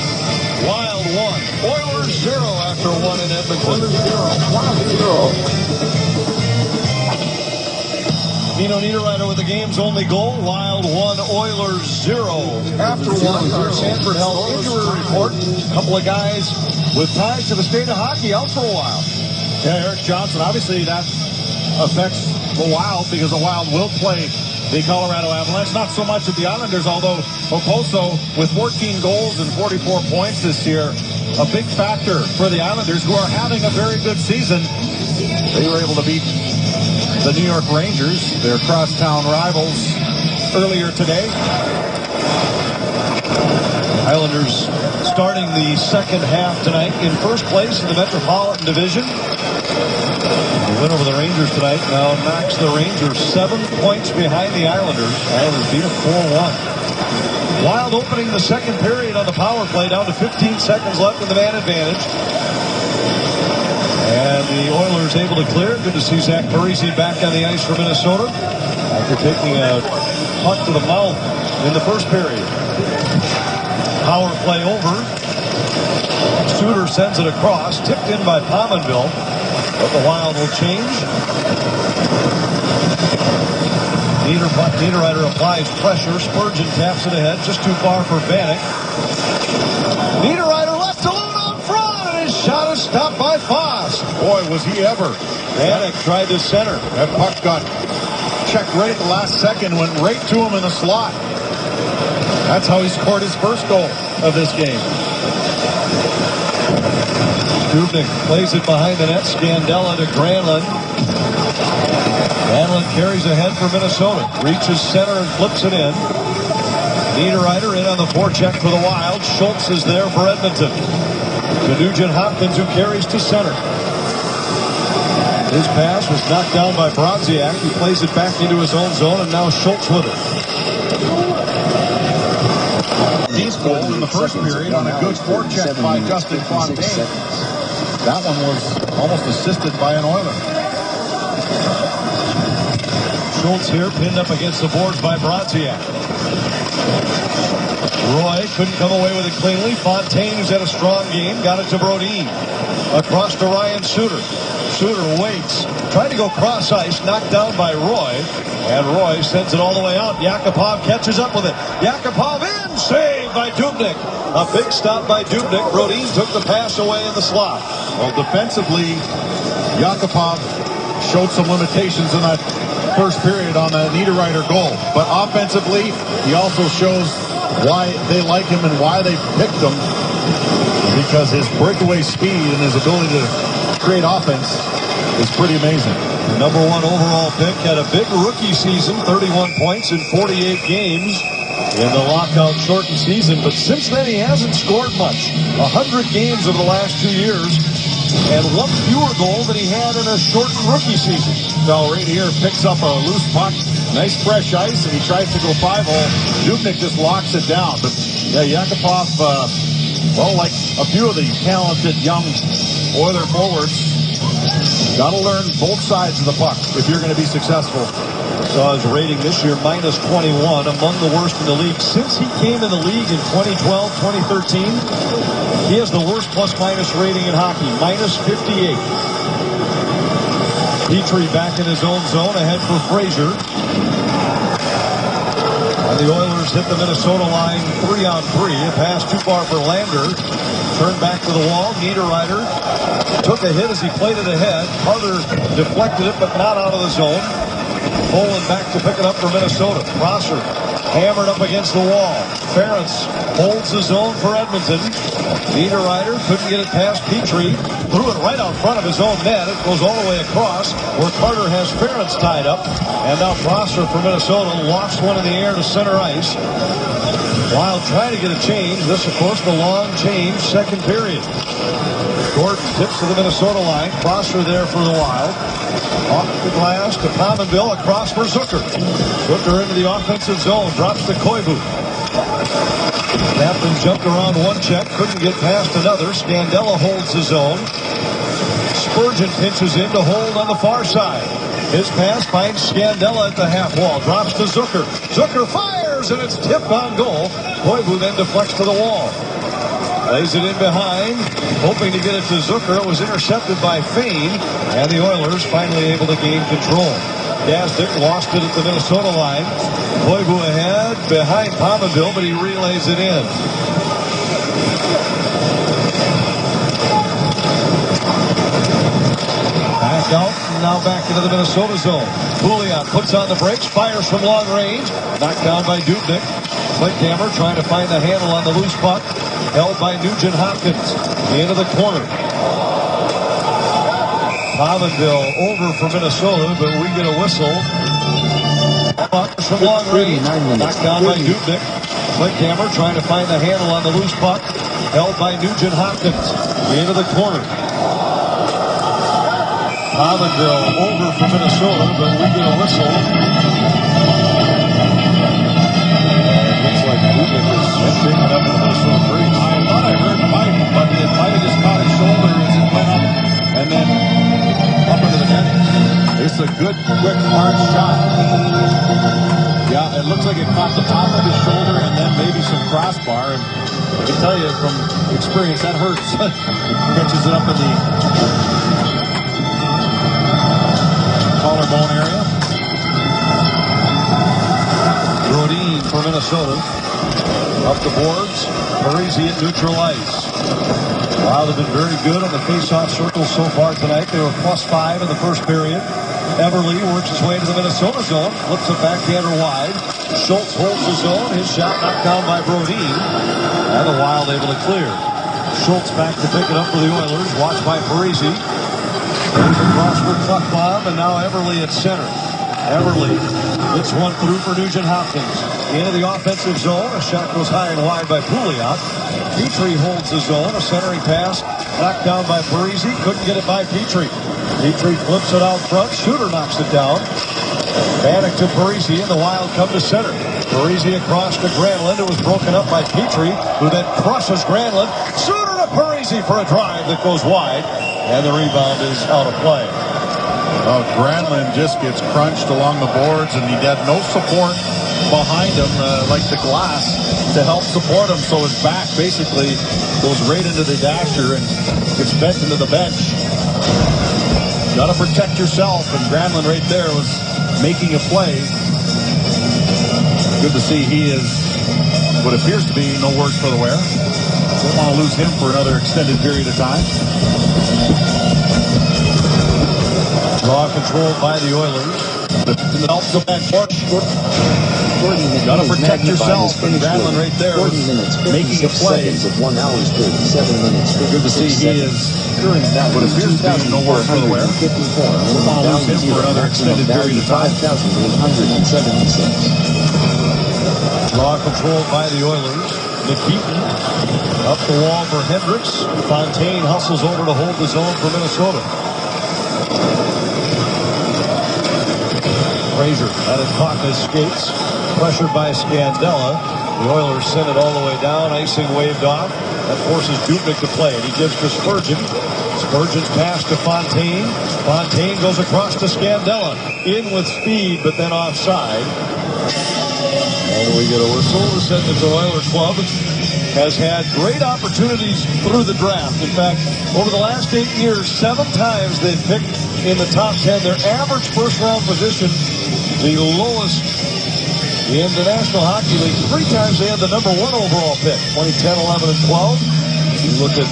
Wild 1, Oilers 0 after 1 in Edmonton. Tino Niederreiter with the game's only goal. Wild 1, Oilers 0. After 1, our Sanford Health injury report. A couple of guys with ties to the state of hockey out for a while. Yeah, Eric Johnson, obviously that affects the Wild because the Wild will play the Colorado Avalanche. Not so much at the Islanders, although Oposo with 14 goals and 44 points this year, a big factor for the Islanders, who are having a very good season. They were able to beat the New York Rangers, their crosstown rivals, earlier today. Islanders starting the second half tonight in first place in the Metropolitan Division. The win over the Rangers tonight now knocks the Rangers 7 points behind the Islanders. Islanders beat them 4-1. Wild opening the second period on the power play, down to 15 seconds left in the man advantage. And the Oilers able to clear. Good to see Zach Parise back on the ice for Minnesota after taking a puck to the mouth in the first period. Power play over. Suter sends it across, tipped in by Pominville, but the Wild will change. Niederreiter applies pressure. Spurgeon taps it ahead, just too far for Vanek. Niederreiter left alone on front, and his shot is stopped by Foss. Boy, was he ever. Vanek tried to center. That puck got checked right at the last second, went right to him in the slot. That's how he scored his first goal of this game. Dubnyk plays it behind the net. Scandella to Granlund. Granlund carries ahead for Minnesota. Reaches center and flips it in. Niederreiter in on the forecheck for the Wild. Schultz is there for Edmonton. To Nugent Hopkins, who carries to center. His pass was knocked down by Brodziak. He plays it back into his own zone, and now Schultz with it. He's goal in the first period on a good forecheck by Justin Fontaine. That one was almost assisted by an Oiler. Schultz here pinned up against the boards by Brodziak. Roy couldn't come away with it cleanly. Fontaine, who's had a strong game, got it to Brodin. Across to Ryan Suter. Suter waits. Tried to go cross ice, knocked down by Roy. And Roy sends it all the way out. Yakupov catches up with it. Yakupov in, saved by Dubnyk. A big stop by Dubnyk. Brodin took the pass away in the slot. Well, defensively, Yakupov showed some limitations in that first period on the Niederreiter goal. But offensively, he also shows why they like him and why they picked him. Because his breakaway speed and his ability to create offense is pretty amazing. The number 1 overall pick had a big rookie season, 31 points in 48 games in the lockout shortened season. But since then, he hasn't scored much. 100 games over the last 2 years and 1 fewer goal than he had in a shortened rookie season. So right here picks up a loose puck, nice fresh ice, and he tries to go 5-hole. Dubnyk just locks it down. But yeah, Yakupov, well, like a few of the talented young Oiler forwards, got to learn both sides of the puck if you're going to be successful. Saw his rating this year, minus 21, among the worst in the league. Since he came in the league in 2012, 2013, he has the worst plus-minus rating in hockey, minus 58. Petrie back in his own zone, ahead for Frazier. And the Oilers hit the Minnesota line 3-on-3. A pass too far for Lander. Turned back to the wall. Niederreiter took a hit as he played it ahead. Carter deflected it, but not out of the zone. Poland back to pick it up for Minnesota. Prosser hammered up against the wall. Ferentz holds the zone for Edmonton. Niederreiter couldn't get it past Petrie. Threw it right out front of his own net. It goes all the way across where Carter has Ferentz tied up. And now Prosser for Minnesota lost one in the air to center ice. Wild trying to get a change. This, of course, the long change, second period. Gordon tips to the Minnesota line. Prosser there for the Wild. Off the glass to Pominville, across for Zucker. Zucker into the offensive zone, drops to Koivu. Captain jumped around one check, couldn't get past another. Scandella holds his own. Spurgeon pinches in to hold on the far side. His pass finds Scandella at the half wall, drops to Zucker. Zucker fires, and it's tipped on goal. Koivu then deflects to the wall. Plays it in behind, hoping to get it to Zucker. It was intercepted by Fane, and the Oilers finally able to gain control. Gazdic lost it at the Minnesota line. Koivu ahead behind Pominville, but he relays it in. Back out, now back into the Minnesota zone. Pouliot puts on the brakes, fires from long range. Knocked down by Dubnyk. Clickhammer trying to find the handle on the loose puck. Held by Nugent Hopkins. Into the corner. Pominville over for Minnesota, but we get a whistle. Puck from long range. Knocked down by Dubnyk. Clickhammer trying to find the handle on the loose puck. Held by Nugent Hopkins. Into the corner. Pominville over for Minnesota, but we get a whistle. Looks like Dubnyk is shaking up in the Minnesota crease. I thought I heard Mike, but it might have just caught his shoulder as it went up and then up into the net. It's a good, quick, hard shot. Yeah, it looks like it caught the top of his shoulder and then maybe some crossbar. And I can tell you from experience that hurts. Catches it up in the collarbone area. Brodin for Minnesota. Up the boards. Parisi at neutral ice. Wild have been very good on the face-off circle so far tonight. They were +5 in the first period. Everly works his way to the Minnesota zone. Flips it backhander wide. Schultz holds the zone. His shot knocked down by Brodin. And the Wild able to clear. Schultz back to pick it up for the Oilers. Watched by Parisi. There's a crossword puck bomb, and now Everly at center. Everly gets one through for Nugent Hopkins. Into the offensive zone. A shot goes high and wide by Pouliot. Petrie holds the zone. A centering pass knocked down by Parisi. Couldn't get it by Petrie. Petrie flips it out front. Shooter knocks it down. Bannock to Parisi, and the Wild come to center. Parisi across to Granlund. It was broken up by Petrie, who then crushes Granlund. Shooter to Parisi for a drive that goes wide. And the rebound is out of play. Granlund just gets crunched along the boards, and he had no support behind him, like the glass, to help support him. So his back basically goes right into the dasher and gets bent into the bench. Got to protect yourself, and Granlund right there was making a play. Good to see he is what appears to be no worse for the wear. Don't want to lose him for another extended period of time. Draw controlled by the Oilers. The bench. Got to protect yourself. And Granlund right there 40 minutes, 56 making a play. seconds of 1 hour, 37 minutes, 56 Good to see he is during that what appears to be no worse for the wear. 54. Don't lose him for another extended period of time. 5,876. Draw controlled by the Oilers. Nikitin up the wall for Hendricks. Fontaine hustles over to hold the zone for Minnesota. Fraser had it caught in his skates. Pressured by Scandella. The Oilers send it all the way down. Icing waved off. That forces Dubnyk to play. And he gives to Spurgeon. Spurgeon's pass to Fontaine. Fontaine goes across to Scandella. In with speed, but then offside. And we get a whistle to send that the Oilers club has had great opportunities through the draft. In fact, over the last 8 years, 7 times they've picked in the top 10. Their average first-round position, the lowest in the National Hockey League. 3 times they had the number 1 overall pick, 2010, 11, and 12. You look at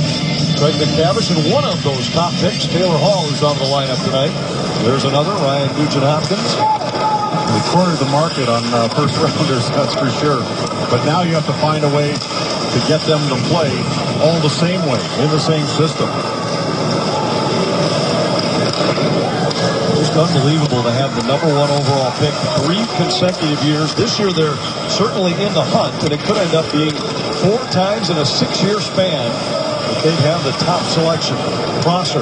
Craig McTavish, and one of those top picks, Taylor Hall, is on the lineup tonight. There's another, Ryan Nugent-Hopkins. They cornered the market on first-rounders, that's for sure. But now you have to find a way to get them to play all the same way, in the same system. Just unbelievable to have the number 1 overall pick 3 consecutive years. This year they're certainly in the hunt, and it could end up being 4 times in a 6-year span that they'd have the top selection. Prosser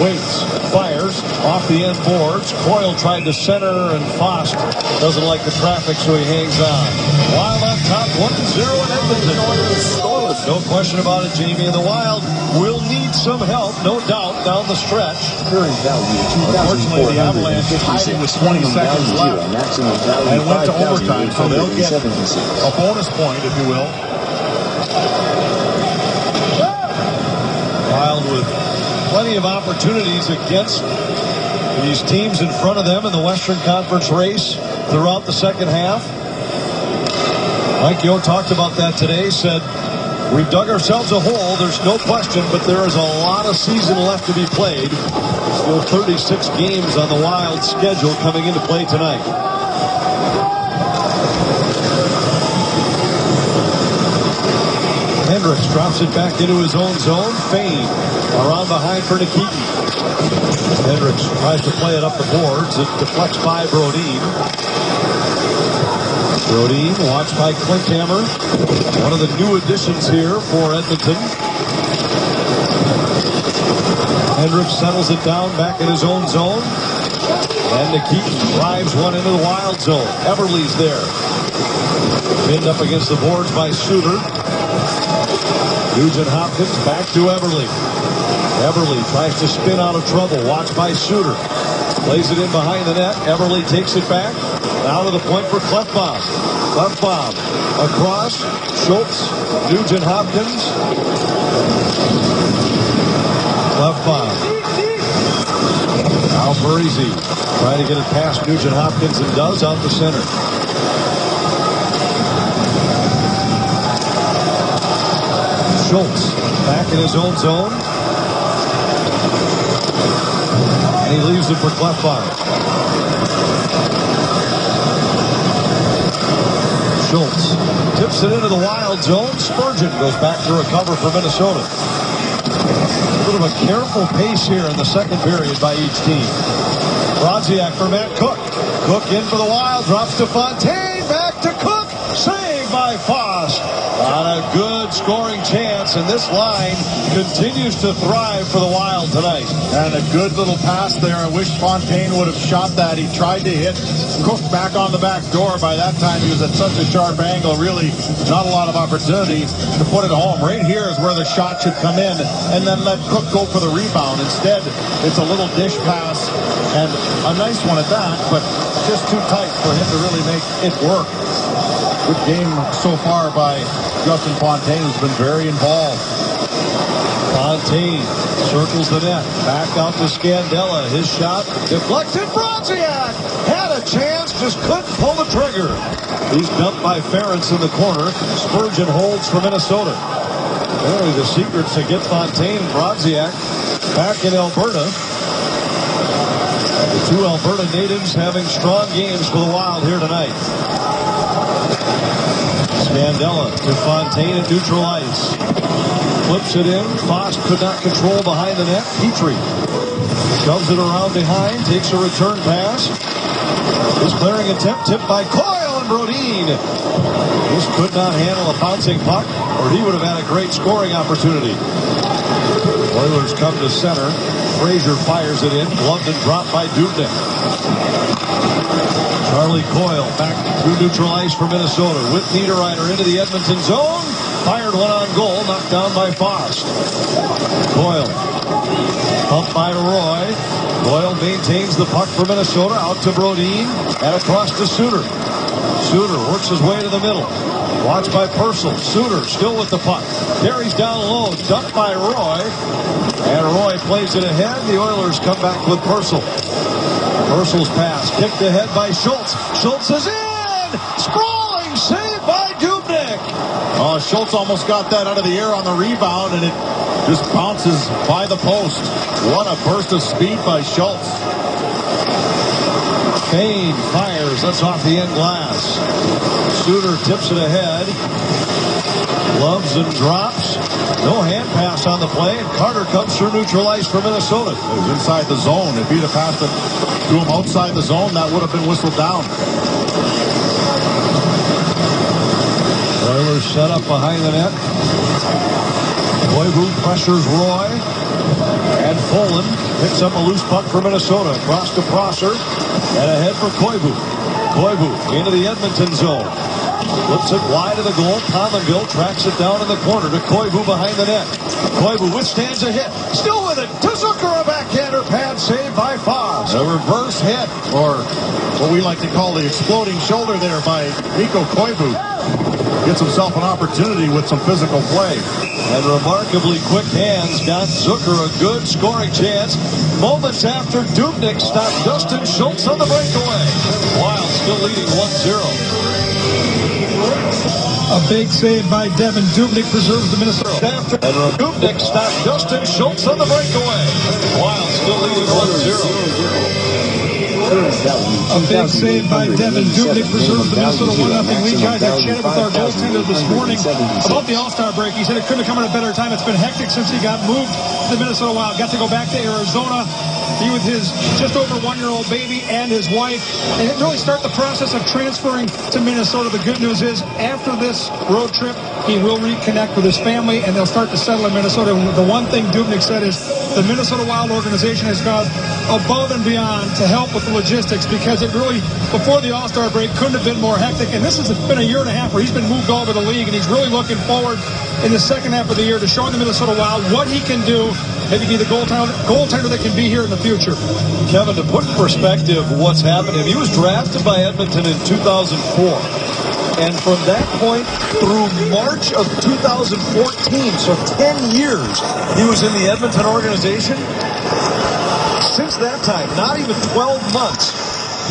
waits, fires off the end boards. Coyle tried to center, and Fost doesn't like the traffic, so he hangs on. Wild on top, 1-0 in Edmonton. No question about it, Jamie. And the Wild will need some help, no doubt, down the stretch. Unfortunately, the Avalanche tied it with 20 seconds left and went to overtime, so they'll get a bonus point, if you will. Wild with plenty of opportunities against these teams in front of them in the Western Conference race throughout the second half. Mike Yeo talked about that today, said, we've dug ourselves a hole, there's no question, but there is a lot of season left to be played. Still 36 games on the Wild schedule coming into play tonight. Hendricks drops it back into his own zone. Fane around behind for Nikitin. Hendricks tries to play it up the boards. It deflects by Brodin. Brodin watched by Klinkhammer. One of the new additions here for Edmonton. Hendricks settles it down back in his own zone. And Nikitin drives one into the Wild zone. Everly's there. Pinned up against the boards by Suter. Nugent Hopkins back to Everly. Everly tries to spin out of trouble. Watched by Suter. Plays it in behind the net. Everly takes it back. Out of the point for Klefbom. Klefbom across. Schultz. Nugent Hopkins. Klefbom. Now Parise trying to get it past Nugent Hopkins and does out the center. Schultz back in his own zone. And he leaves it for Klefbom. Schultz tips it into the Wild zone. Spurgeon goes back to recover for Minnesota. A bit of a careful pace here in the second period by each team. Brodziak for Matt Cook. Cook in for the Wild. Drops to Fontaine. Back to Cook. Saved by Foss. On a good scoring chance, and this line continues to thrive for the Wild tonight. And a good little pass there. I wish Fontaine would have shot that. He tried to hit Cook back on the back door. By that time, he was at such a sharp angle. Really, not a lot of opportunity to put it home. Right here is where the shot should come in, and then let Cook go for the rebound. Instead, it's a little dish pass, and a nice one at that, but just too tight for him to really make it work. Good game so far by Justin Fontaine, who's been very involved. Fontaine circles the net. Back out to Scandella. His shot deflected. Brodziak had a chance, just couldn't pull the trigger. He's dumped by Ferentz in the corner. Spurgeon holds for Minnesota. Really the secrets to get Fontaine and Brodziak back in Alberta. The two Alberta natives having strong games for the Wild here tonight. Scandella to Fontaine at neutral ice. Flips it in. Foss could not control behind the net. Petrie shoves it around behind. Takes a return pass. His clearing attempt tipped by Coyle and Brodin. This could not handle a bouncing puck, or he would have had a great scoring opportunity. Oilers come to center. Fraser fires it in. Gloved and dropped by Dubnyk. Charlie Coyle back through neutral ice for Minnesota. With Niederreiter into the Edmonton zone. Fired one on goal. Knocked down by Faust. Coyle. Pumped by Roy. Coyle maintains the puck for Minnesota. Out to Brodin. And across to Suter. Suter works his way to the middle. Watched by Purcell. Suter still with the puck. Carries down low. Dumped by Roy. And Roy plays it ahead. The Oilers come back with Purcell. Purcell's pass kicked ahead by Schultz. Schultz is in! Sprawling save by Dubnyk. Schultz almost got that out of the air on the rebound, and it just bounces by the post. What a burst of speed by Schultz. Fane fires. That's off the end glass. Suter tips it ahead. Gloves and drops. No hand pass on the play, and Carter comes through neutral ice for Minnesota. It was inside the zone. If he'd have passed it to him outside the zone, that would have been whistled down. Oilers set up behind the net. Koivu pressures Roy. And Poland picks up a loose puck for Minnesota. Across to Prosser. And ahead for Koivu. Koivu into the Edmonton zone. Flips it wide of the goal. Pominville tracks it down in the corner to Koivu behind the net. Koivu withstands a hit. Still with it. To Zucker, a backhander pad save by Foss. A reverse hit, or what we like to call the exploding shoulder there by Mikko Koivu. Gets himself an opportunity with some physical play. And remarkably quick hands got Zucker a good scoring chance. Moments after Dubnyk stopped Dustin Schultz on the breakaway. Wild still leading 1-0. A big save by Devin Dubnyk preserves the Minnesota. And Dubnyk stopped Dustin Schultz on the breakaway. Wild still leading 1-0. A big save by Devin Dubnyk preserves the Minnesota 1-0 lead. Guys, I chatted with our goaltender this morning about the All-Star break. He said it couldn't have come at a better time. It's been hectic since he got moved to the Minnesota Wild. Got to go back to Arizona. He with his just over 1-year-old baby and his wife, and it really start the process of transferring to Minnesota. The good news is, after this road trip, he will reconnect with his family, and they'll start to settle in Minnesota. And the one thing Dubnyk said is the Minnesota Wild organization has gone above and beyond to help with the logistics, because it really, before the All-Star break, couldn't have been more hectic. And this has been a year and a half where he's been moved all over the league, and he's really looking forward in the second half of the year to showing the Minnesota Wild what he can do. Maybe be the goaltender that can be here in the future. Kevin, to put in perspective what's happening, he was drafted by Edmonton in 2004. And from that point through March of 2014, so 10 years, he was in the Edmonton organization. Since that time, not even 12 months,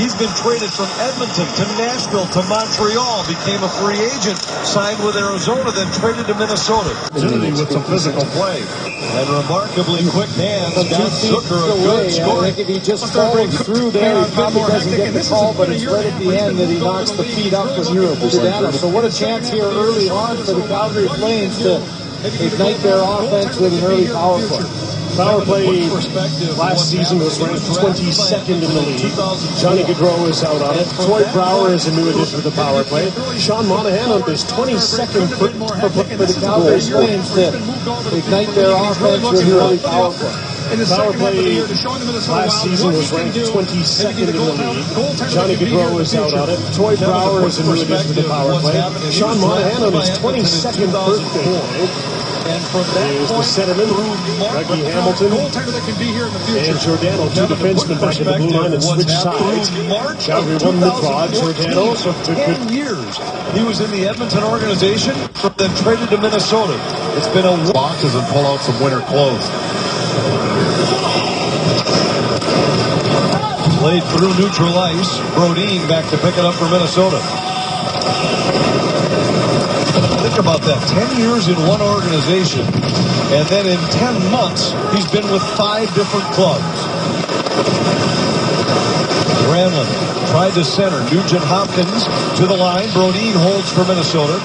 he's been traded from Edmonton to Nashville to Montreal, became a free agent, signed with Arizona, then traded to Minnesota. With some physical play. And remarkably quick hands got Zucker a good score. If he just follows through there, he probably doesn't get the call, but it's right at the end that he knocks the feet up with Giordano. So what a chance here early on for the Calgary Flames to ignite their offense with an early power play. Power play last season was ranked 22nd in the league. Johnny Gaudreau is out on it. Troy Brouwer is a new addition to the power play. Sean Monahan on his 22nd for the Calgary Flames to ignite their offense with an early power play. Power play last season was ranked 22nd in the league. Johnny Gaudreau is out on it. Troy Brouwer is a new addition to the power play. Sean Monahan on his 22nd birthday. And from that is the centerman, Dougie Hamilton, and Giordano, two defensemen back at the blue line and switch sides. Calgary won the draw. Giordano so took 10 years. He was in the Edmonton organization, then traded to Minnesota. It's been a boxes and pull out some winter clothes. Played through neutral ice. Brodin back to pick it up for Minnesota. Think about that, 10 years in one organization, and then in 10 months, he's been with 5 different clubs. Granlund tried to center. Nugent Hopkins to the line. Brodin holds for Minnesota.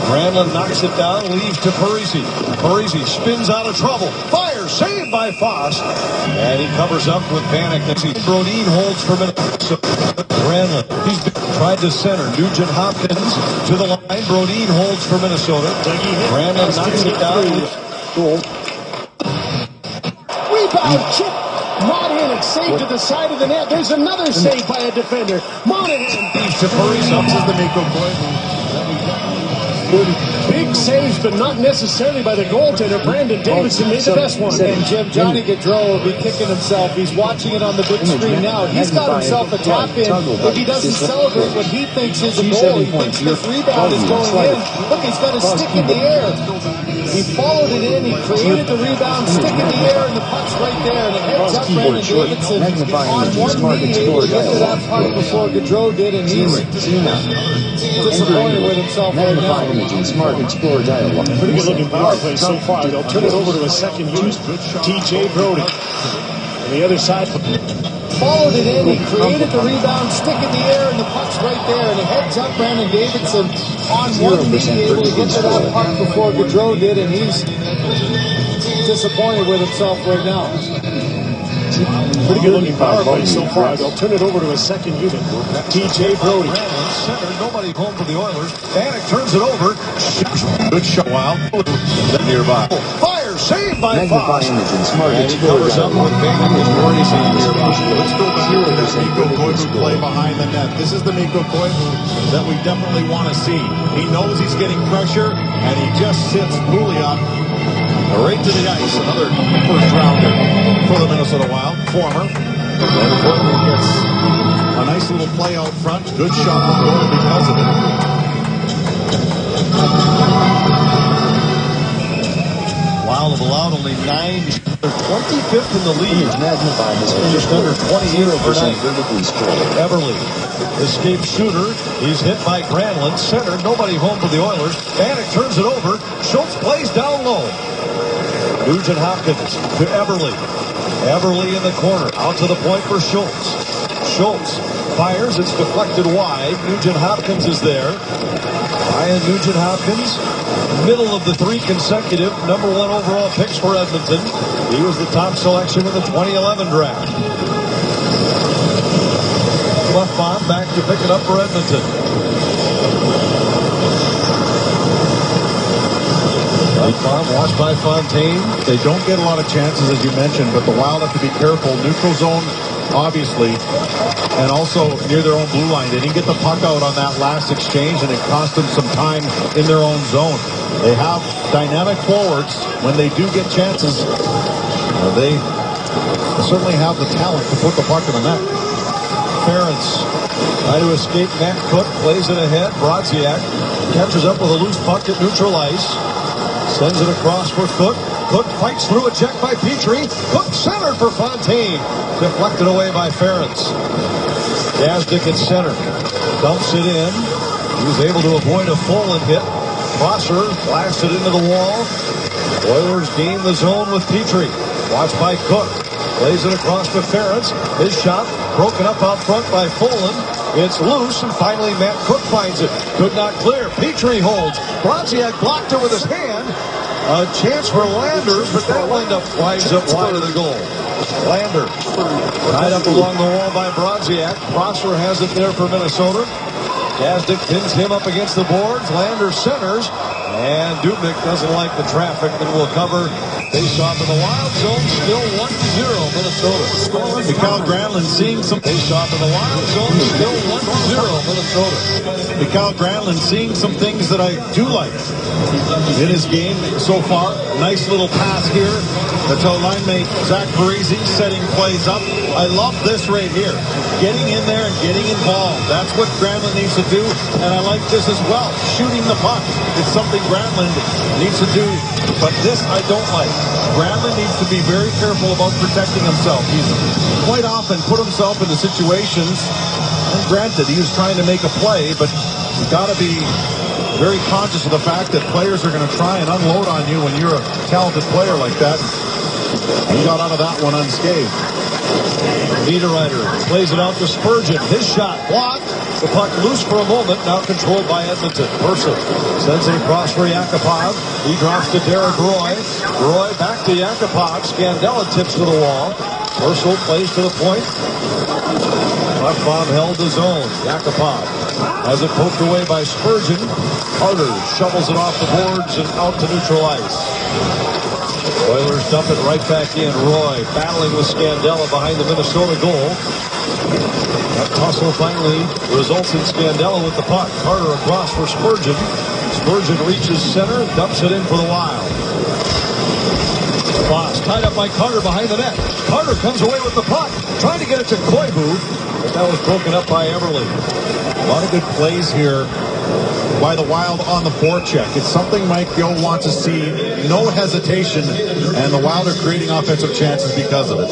Granlund knocks it down, leaves to Parise. Parise spins out of trouble. Fire, saved by Foss. And he covers up with Vanek. Brodin holds for Minnesota. Granlund, he's tried to center. Nugent Hopkins to the line. Brodin holds for Minnesota. Granlund knocks it down. Rebound, chip. Monahan, it's saved to the side of the net. There's another save by a defender. Monahan. To Parise, up to the Mikko Koivu. big saves, but not necessarily by the goaltender. Brandon Davidson made the best one. And Jim, Johnny Gaudreau will be kicking himself. He's watching it on the big screen now. He's got himself a tap in. If he doesn't celebrate what he thinks is a goal, he thinks this rebound is going in. Look, he's got his stick in the air. He followed it in. He created the rebound, stick in the air, and the puck's right there. And it heads up Brandon Davidson on one knee, able to get to that puck before Gaudreau did, and he's disappointed with himself right now. Pretty good looking power play so far. They'll turn it over to a second unit. TJ Brody. On the other side. Followed it in. He created the rebound, stick in the air, and the puck's right there. And it heads up Brandon Davidson on one knee, able to get to that puck before Gaudreau did, and he's disappointed with himself right now. Pretty good looking power play so far. They'll turn it over to a second unit. TJ Brody. Center, nobody home for the Oilers. Vanek turns it over. Good shot. Wow. Nearby. Fire, saved by Foss. And he covers up with Vanek and Parise nearby. Let's go back to this Mikko Koivu play behind the net. This is the Mikko Koivu that we definitely want to see. He knows he's getting pressure, and he just sits Pouliot right to the ice. Another first rounder for the Minnesota Wild. Former And Toiler gets a nice little play out front. Good shot on goal because of it. Wild have allowed only 9. They're 25th in the league. Magnified his Just under 28% vertically scored. Everly, escape shooter. He's hit by Granlund. Center, nobody home for the Oilers. Bannock turns it over. Schultz plays down low. Nugent Hopkins to Everly. Everly in the corner. Out to the point for Schultz. Schultz fires. It's deflected wide. Nugent Hopkins is there. Ryan Nugent Hopkins, middle of the 3 consecutive #1 overall picks for Edmonton. He was the top selection in the 2011 draft. Left bomb back to pick it up for Edmonton. Left bomb watched by Fontaine. They don't get a lot of chances, as you mentioned, but the Wild have to be careful. Neutral zone, obviously, and also near their own blue line. They didn't get the puck out on that last exchange, and it cost them some time in their own zone. They have dynamic forwards. When they do get chances, they certainly have the talent to put the puck in the net. Ferentz trying to escape Matt Cook. Plays it ahead. Brodziak catches up with a loose puck at neutral ice. Sends it across for Cook. Cook fights through a check by Petrie. Cook centered for Fontaine. Deflected away by Ferentz. Gazdic at center. Dumps it in. He was able to avoid a Folin hit. Prosser blasted into the wall. Oilers gain the zone with Petrie. Watched by Cook. Plays it across to Ferentz. His shot broken up out front by Folin. It's loose, and finally Matt Cook finds it. Could not clear. Petrie holds. Brodziak blocked it with his hand. A chance for Lander, but that windup flies up wide of the goal. Lander tied up along the wall by Brodziak. Prosser has it there for Minnesota. Gazdic pins him up against the boards. Lander centers, and Dubnyk doesn't like the traffic and will cover. Face off in the Wild zone, still 1-0 Minnesota. Mikael Granlund seeing some Face off in the Wild zone, still 1-0 Minnesota. Mikael Granlund seeing some things that I do like in his game so far. Nice little pass here. That's how line mate Zach Parise setting plays up. I love this right here. Getting in there and getting involved. That's what Granlund needs to do, and I like this as well. Shooting the puck. It's something Granlund needs to do, but this I don't like. Granlund needs to be very careful about protecting himself. He's quite often put himself into situations, and granted, he was trying to make a play, but you've got to be very conscious of the fact that players are going to try and unload on you when you're a talented player like that. He got out of that one unscathed. Niederreiter plays it out to Spurgeon. His shot blocked. The puck loose for a moment, now controlled by Edmonton. Mercer sends a cross for Yakupov. He drops to Derek Roy. Roy back to Yakupov. Scandella tips to the wall. Mercer plays to the point. Left bomb held the zone. Yakupov has it poked away by Spurgeon. Carter shovels it off the boards and out to neutral ice. Oilers dump it right back in. Roy battling with Scandella behind the Minnesota goal. That tussle finally results in Scandella with the puck. Carter across for Spurgeon. Spurgeon reaches center, dumps it in for the Wild. Voss tied up by Carter behind the net. Carter comes away with the puck, trying to get it to Koivu, but that was broken up by Everly. A lot of good plays here by the Wild on the forecheck. It's something Mike Gill wants to see. No hesitation, and the Wild are creating offensive chances because of it.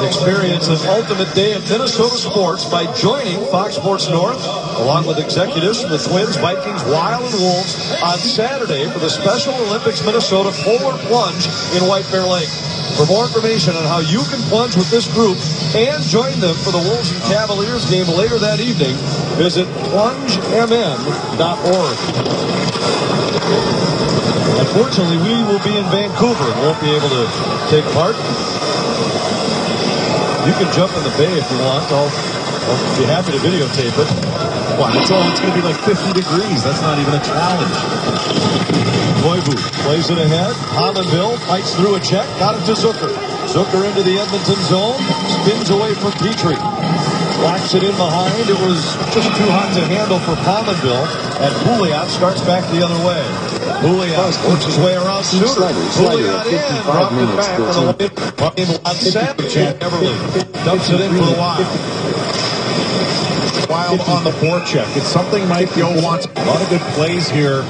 Experience an ultimate day of Minnesota sports by joining Fox Sports North, along with executives from the Twins, Vikings, Wild, and Wolves on Saturday for the Special Olympics Minnesota Polar Plunge in White Bear Lake. For more information on how you can plunge with this group and join them for the Wolves and Cavaliers game later that evening, visit plungemn.org. Unfortunately, we will be in Vancouver and won't be able to take part. You can jump in the bay if you want. I'll be happy to videotape it. Wow, it's going to be like 50 degrees. That's not even a challenge. Koivu plays it ahead. Hollandville fights through a check. Got it to Zucker. Zucker into the Edmonton zone. Spins away from Petrie. Whacks it in behind. It was just too hot to handle for Pominville. And Pouliot starts back the other way. Pouliot works his way around Suter. Pouliot in. Dropped it back for the win. Savage and Everly dumps it in for the Wild. Wild on the forecheck. It's something Mike Yo wants. A lot of good plays here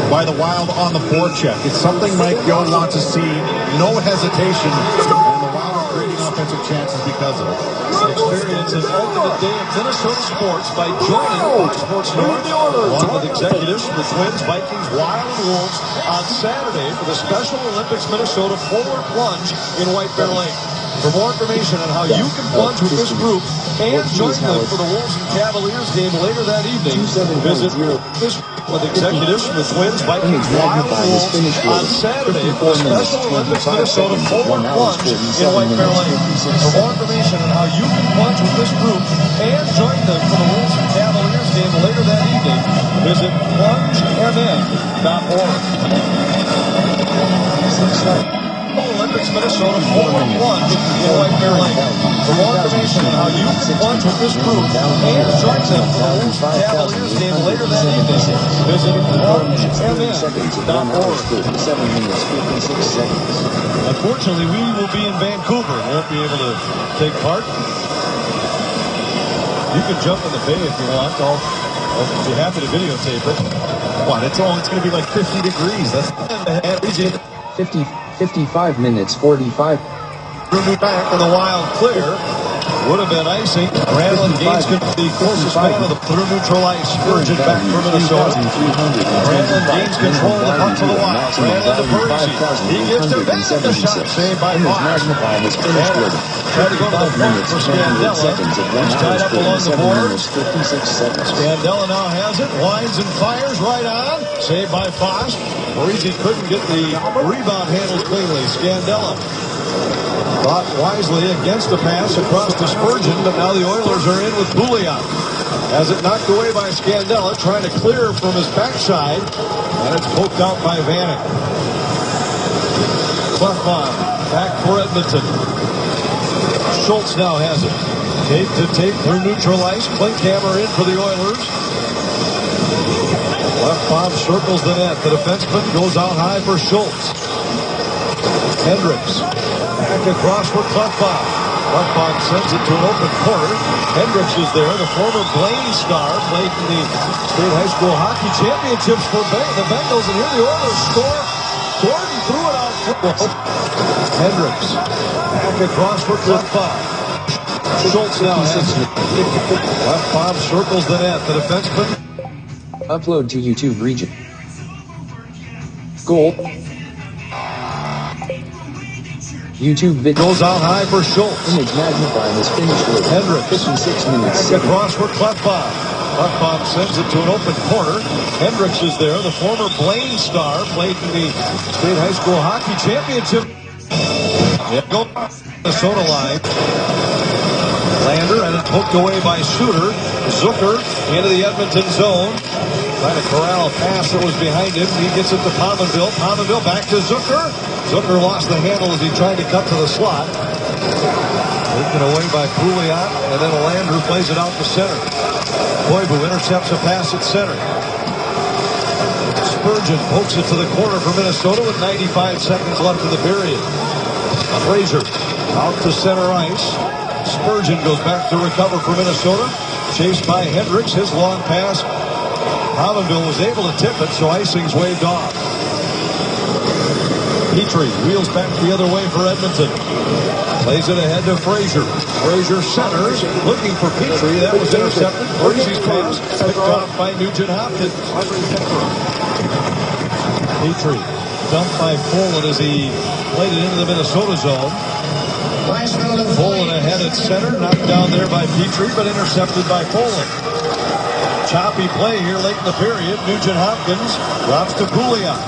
by the Wild on the forecheck. It's something Mike Yo wants to see. No hesitation. And the Wild are creating offensive chances because of it. Experience an ultimate day of Minnesota sports by joining Fox Sports North along with executives from the Twins, Vikings, Wild, and Wolves on Saturday for the Special Olympics Minnesota Forward Plunge in White Bear Lake. For more information on how you can plunge with this group and join them for the Wolves and Cavaliers game later that evening, visit this with executives from the Twins, Vikings, Wild, and Wolves on Saturday for the Special Olympics Minnesota Forward Plunge in White Bear Lake. For more information on how you can plunge with this group and join them for the Wolves and Cavaliers game later that evening, visit plungemn.org. Olympics Minnesota Forward Plunge in White Bear Lake. For more information on how you can plunge with this group and join them for the Wolves and Cavaliers game later that evening, visit plungemn.org. 7 minutes, 56 seconds. Unfortunately, we will be in Vancouver and won't be able to take part. You can jump in the bay if you want. I'll be happy to videotape it. What? It's going to be like 50 degrees. That's 55 minutes, 45. Moving back in the Wild clear. Would have been icing. Randall gains the closest man of the through neutral ice. Spurgeon back for Minnesota. Randall gains control of the puck to the Wild. Randall to Percy. He gives to Bennett the shot. Saved by Fox. Tried to go to the point for Scandella. He's tied up along the boards. Scandella now has it. Winds and fires right on. Saved by Fox. Parisi couldn't get the rebound handled cleanly. Scandella thought wisely against the pass across to Spurgeon, but now the Oilers are in with Pouliot. Has it knocked away by Scandella, trying to clear from his backside, and it's poked out by Vanek. Clefbaum back for Edmonton. Schultz now has it. Tape to tape through neutral ice. Klinkhammer in for the Oilers. Clefbaum circles the net. The defenseman goes out high for Schultz. Hendricks back across for Clefbaum. Clefbaum sends it to an open corner. Hendricks is there. The former Blaine star played in the state high school hockey championships for the Bengals. And here the Oilers score. Gordon threw it out. Hendricks back across for Clefbaum. Schultz now has it. Clefbaum circles the net. The defenseman. Upload to YouTube region. Goal. YouTube video. Goes out high for Schultz. Image magnifying is finished with Hendricks. 56 minutes. Back across for Clefbaum. Clefbaum sends it to an open corner. Hendricks is there. The former Blaine star played in the state high school hockey championship. Go Minnesota line. Lander and it poked away by Suter. Zucker into the Edmonton zone. Trying to corral a pass that was behind him. He gets it to Pominville. Pominville back to Zucker. Zucker lost the handle as he tried to cut to the slot. Taken away by Pouliot, and then Lander plays it out to center. Koivu intercepts a pass at center. Spurgeon pokes it to the corner for Minnesota with 95 seconds left in the period. Fraser out to center ice. Spurgeon goes back to recover for Minnesota. Chased by Hendricks. His long pass. Pominville was able to tip it, so icing's waved off. Petrie wheels back the other way for Edmonton. Plays it ahead to Fraser. Fraser centers, looking for Petrie. That was intercepted. Percy's pass picked off by Nugent Hopkins. Petrie dumped by Poland as he played it into the Minnesota zone. Poland ahead at center, knocked down there by Petrie, but intercepted by Poland. Choppy play here late in the period. Nugent Hopkins drops to Pouliot.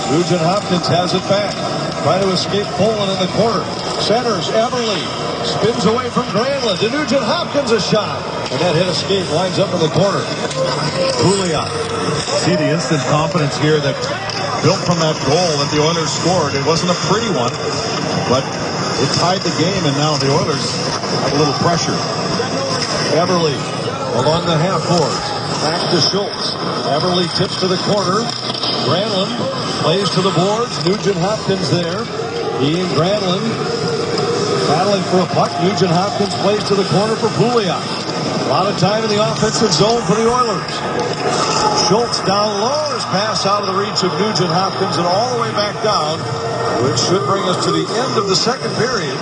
Nugent Hopkins has it back. Trying to escape Poland in the corner. Centers Everly. Spins away from Granlund. To Nugent Hopkins a shot. And that hit escape lines up in the corner. Pouliot. See the instant confidence here that built from that goal that the Oilers scored. It wasn't a pretty one, but it tied the game, and now the Oilers have a little pressure. Everly along the half boards. Back to Schultz. Everly tips to the corner. Granlund plays to the boards. Nugent Hopkins there. He and Granlund battling for a puck. Nugent Hopkins plays to the corner for Pouliot. A lot of time in the offensive zone for the Oilers. Schultz down low. His pass out of the reach of Nugent Hopkins and all the way back down, which should bring us to the end of the second period.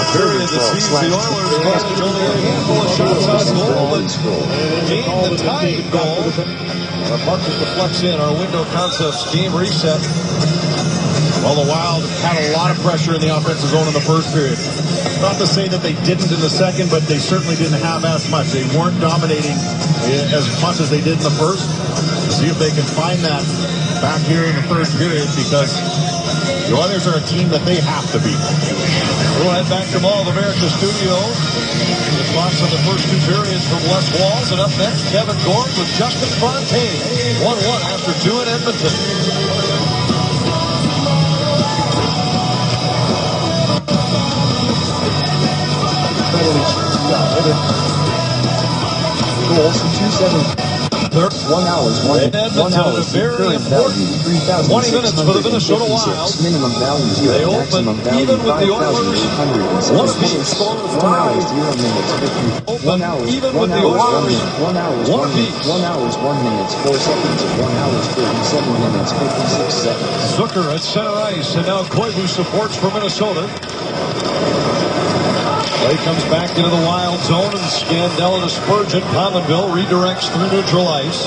A period that sees the Oilers manage only a handful of shots on goal and gain the tying goal. Our puck that deflects in. Our window counts us game reset. Well, the Wild had a lot of pressure in the offensive zone in the first period. Not to say that they didn't in the second, but they certainly didn't have as much. They weren't dominating as much as they did in the first. See if they can find that back here in the third period, because the Oilers are a team that they have to beat. We'll head back to Mall of America studio. The thoughts on the first two periods from Les Walls. And up next, Kevin Gord with Justin Fontaine. 1-1 after 2 in Edmonton. Goals 2-7. 1 hours, 1 hour, very current value, 20 minutes for the Minnesota Wild. Minimum value 0, They maximum open value even with the Oilers. 5,876. One apiece. 1 hour, 0 minutes, 50. 1 hour, Even 1 with the hour, 1 Oilers. minute, 1 hour, One 1 minute, apiece. 1 hour, 1 minute, 4 seconds, 1 hour, 37 minutes, 56 seconds. Zucker at center ice, and now Koivu supports for Minnesota. Play comes back into the Wild zone, and Scandella to Spurgeon. Pominville redirects through neutral ice.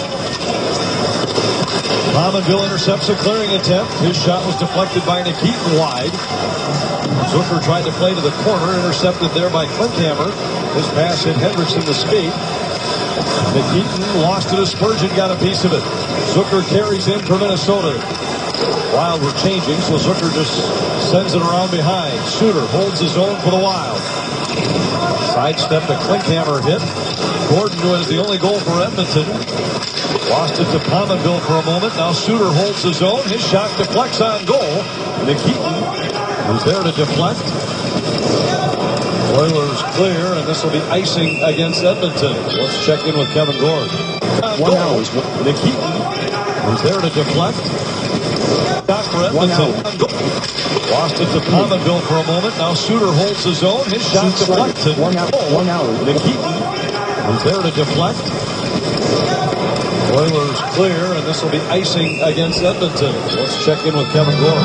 Pominville intercepts a clearing attempt. His shot was deflected by Nikitin wide. Zucker tried to play to the corner, intercepted there by Klinkhammer. His pass hit Hendrickson to skate. Nikitin lost it to Spurgeon, got a piece of it. Zucker carries in for Minnesota. Wild were changing, so Zucker just sends it around behind. Suter holds his own for the Wild. Sidestep to Klinkhammer hit. Gordon, who has the only goal for Edmonton, lost it to Pominville for a moment. Now Suter holds his own. His shot deflects on goal. Nikitin, who's there to deflect. Oilers clear, and this will be icing against Edmonton. Let's check in with Kevin Gord. 1 hour. Nikitin, who's there to deflect. Shot for Edmonton. Lost it to Pominville for a moment. Now Suter holds his own. His shot deflected. 1 hour. Nikitin, who's there to deflect. Oilers clear, and this will be icing against Edmonton. Let's check in with Kevin Gord.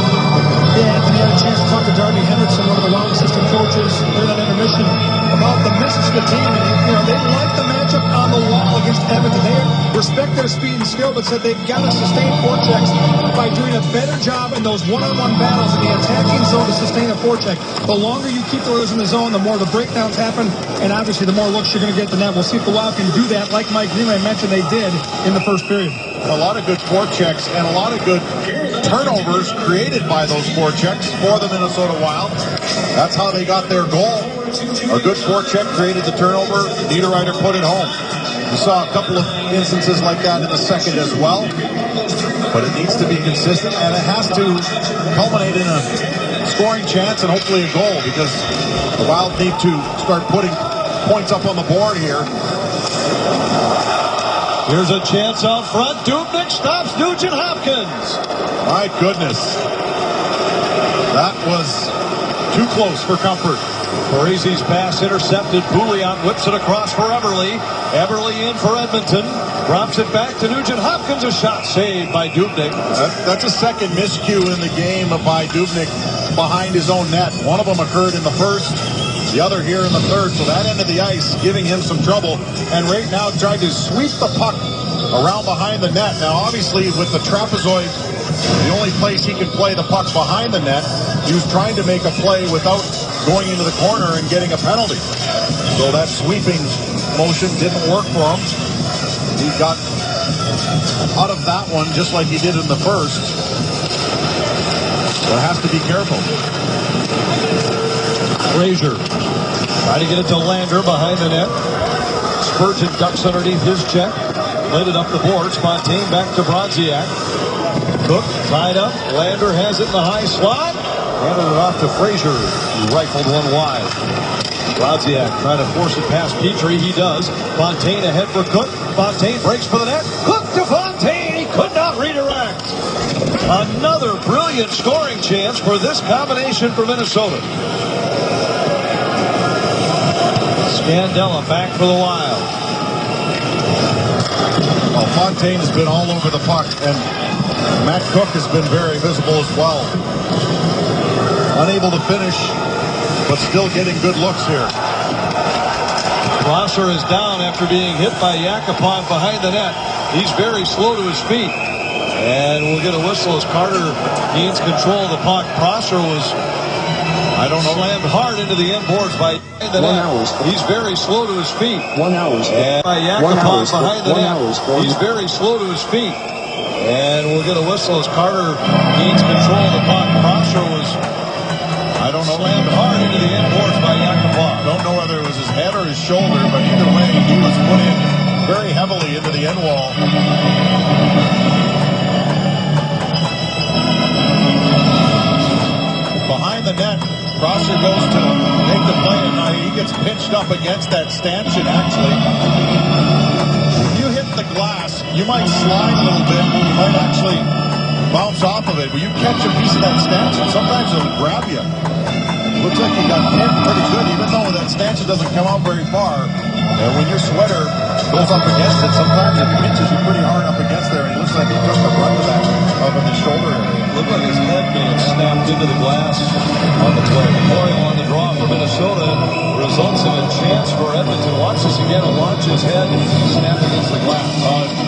Yeah, Anthony had a chance to talk to Darby Hendrickson, one of the Wild assistant coaches, during that intermission, about the message to the team. And, they like the matchup on the wall against Edmonton. They respect their speed and skill, but said they've got to sustain forechecks by doing a better job in those one-on-one battles in the attacking zone to sustain a forecheck. The longer you keep the Oilers in the zone, the more the breakdowns happen, and obviously the more looks you're going to get at the net. We'll see if the Wild can do that, like Mike Greenway mentioned they did in the first period. A lot of good forechecks and a lot of good turnovers created by those forechecks for the Minnesota Wild. That's how they got their goal. A good forecheck created the turnover. Niederreiter put it home. We saw a couple of instances like that in the second as well. But it needs to be consistent, and it has to culminate in a scoring chance and hopefully a goal, because the Wild need to start putting points up on the board here. Here's a chance out front. Dubnyk stops Nugent Hopkins. My goodness. That was too close for comfort. Parise's pass intercepted. Pouliot whips it across for Everly. Everly in for Edmonton. Drops it back to Nugent Hopkins. A shot saved by Dubnyk. That's a second miscue in the game by Dubnyk behind his own net. One of them occurred in the first, the other here in the third. So that end of the ice giving him some trouble. And right now tried to sweep the puck around behind the net. Now obviously with the trapezoid, the only place he could play the puck behind the net, he was trying to make a play without going into the corner and getting a penalty. So that sweeping motion didn't work for him. He got out of that one just like he did in the first. So has to be careful. Frazier trying to get it to Lander behind the net. Spurgeon ducks underneath his check. Laid it up the board. Fontaine back to Brodziak. Cook tied up. Lander has it in the high slot. Handed it off to Frazier. He rifled one wide. Radziak trying to force it past Petrie. He does. Fontaine ahead for Cook. Fontaine breaks for the net. Cook to Fontaine. He could not redirect. Another brilliant scoring chance for this combination for Minnesota. Scandella back for the Wild. Well, Fontaine has been all over the puck, and Matt Cook has been very visible as well. Unable to finish, but still getting good looks here. Prosser is down after being hit by Yakupov behind the net. He's very slow to his feet. And we'll get a whistle as Carter gains control of the puck. Prosser was, slammed hard into the end boards by the net. He's very slow to his feet. 1 hour. And by Yakupov behind the net. He's very slow to his feet. And we'll get a whistle as Carter gains control of the puck. Prosser was, slammed hard into the end boards by Yakupov. Don't know whether it was his head or his shoulder, but either way, he was put in very heavily into the end wall. Behind the net, Prosser goes to make the play, and he gets pinched up against that stanchion, actually. When you hit the glass, you might slide a little bit. You might actually bounce off of it. But you catch a piece of that stanchion, sometimes it'll grab you. Looks like you got pinned pretty good, even though that stanchion doesn't come out very far. And when your sweater goes up against it, sometimes it pinches you pretty hard up against there. And it looks like he took the brunt of that up in the shoulder area. Looked like his head may have snapped into the glass on the play. Memorial on the draw for Minnesota results in a chance for Edmonton. Watch this again and watch his head snap against the glass.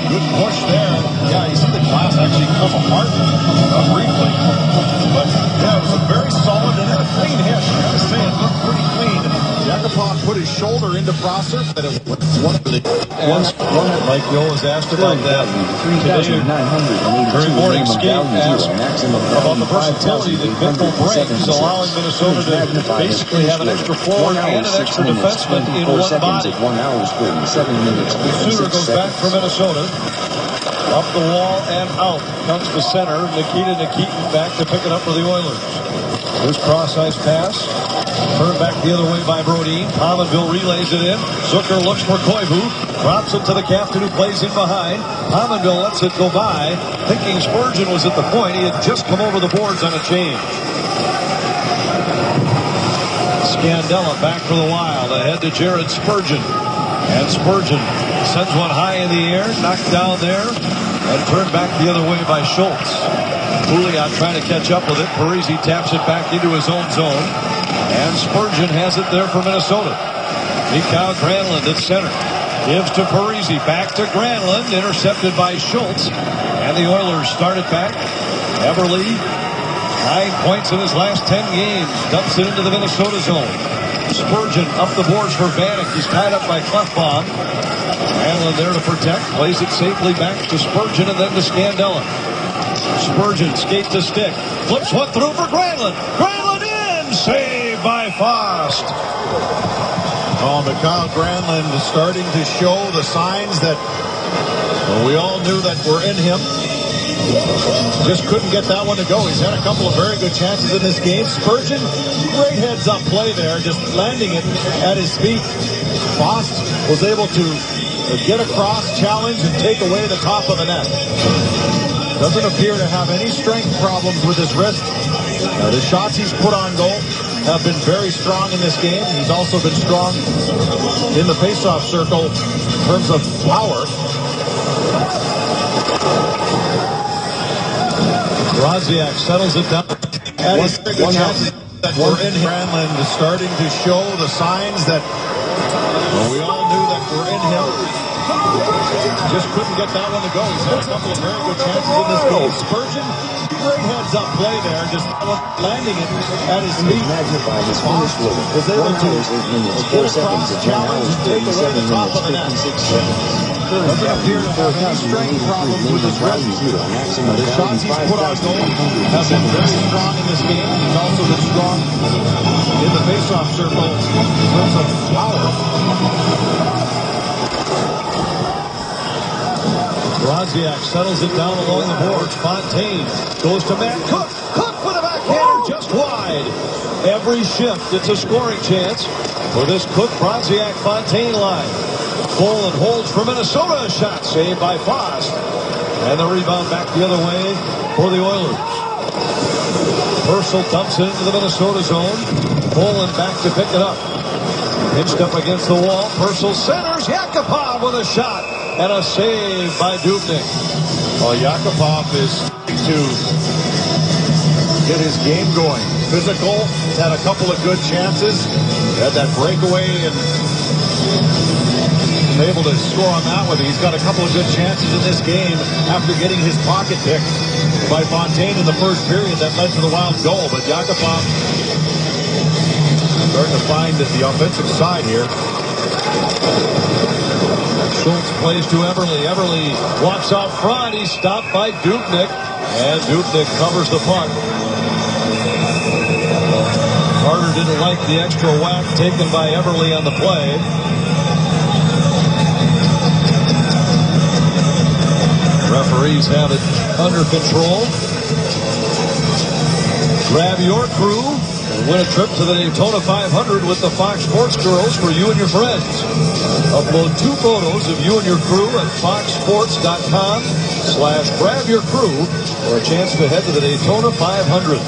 Good push there. Yeah, you see the glass actually come apart briefly. But yeah, it was a very solid and a clean hit. I gotta say, it looked pretty clean. Yakupov put his shoulder into Prosser, but it was one of the Mike Yo was asked about that today during morning skate, asked about the versatility that Biffle brings, allowing Minnesota to basically have an extra forward and an extra defenseman in one body. 1 hour, 7 minutes. Suter goes back for Minnesota. Up the wall and out. Comes to center. Nikita Nikitin back to pick it up for the Oilers. Here's cross-ice pass. Turned back the other way by Brodin. Pominville relays it in. Zucker looks for Koivu. Drops it to the captain who plays in behind. Pominville lets it go by. Thinking Spurgeon was at the point. He had just come over the boards on a change. Scandella back for the Wild. Ahead to Jared Spurgeon. And Spurgeon sends one high in the air. Knocked down there. And turned back the other way by Schultz. Pouliot trying to catch up with it. Parisi taps it back into his own zone. And Spurgeon has it there for Minnesota. Mikhail Granlund at center. Gives to Parisi. Back to Granlund. Intercepted by Schultz. And the Oilers start it back. Everly, 9 points in his last 10 games. Dumps it into the Minnesota zone. Spurgeon up the boards for Vanek. He's tied up by Klefbom. Granlund there to protect. Plays it safely back to Spurgeon and then to Scandella. Spurgeon skate to stick. Flips one through for Granlund. Granlund in! Saved by Fost. Oh, Mikhail Granlund is starting to show the signs that we all knew that were in him. Just couldn't get that one to go. He's had a couple of very good chances in this game. Spurgeon, great heads-up play there, just landing it at his feet. Fost was able to get across, challenge, and take away the top of the net. Doesn't appear to have any strength problems with his wrist. The shots he's put on goal have been very strong in this game. He's also been strong in the faceoff circle in terms of power. Radziak settles it down. That is good chances that were in Granlund is starting to show the signs that we all knew that were in him. Just couldn't get that one to go. He's had a couple of very good chances in this game. Spurgeon, great heads-up play there, just landing it at his feet. Magnified his finish with it. Was able to 8 minutes, 4 seconds at 1 hour, 37 minutes, 56 seconds. Doesn't appear to have any strength problems with his wrist. The shots he's put on goal have been very strong in this game. He's also been strong in the faceoff circle in terms of power. Radziak settles it down along the boards. Fontaine goes to Matt Cook. Cook with a backhander just wide. Every shift, it's a scoring chance for this Cook-Brodziak-Fontaine line. Bolin holds for Minnesota. A shot saved by Foss. And the rebound back the other way for the Oilers. Purcell dumps it into the Minnesota zone. Bolin back to pick it up. Pinched up against the wall. Purcell centers. Yakupov with a shot. And a save by Dubnyk. Well, Yakupov is to get his game going. Physical. He's had a couple of good chances. He had that breakaway and able to score on that one. He's got a couple of good chances in this game after getting his pocket picked by Fontaine in the first period. That led to the Wild goal. But Yakupov starting to find the offensive side here. Schultz plays to Eberle. Eberle walks out front. He's stopped by Dubnyk. And Dubnyk covers the puck. Carter didn't like the extra whack taken by Eberle on the play. Referees have it under control. Grab your crew and win a trip to the Daytona 500 with the Fox Sports Girls for you and your friends. Upload 2 photos of you and your crew at foxsports.com/grabyourcrew for a chance to head to the Daytona 500.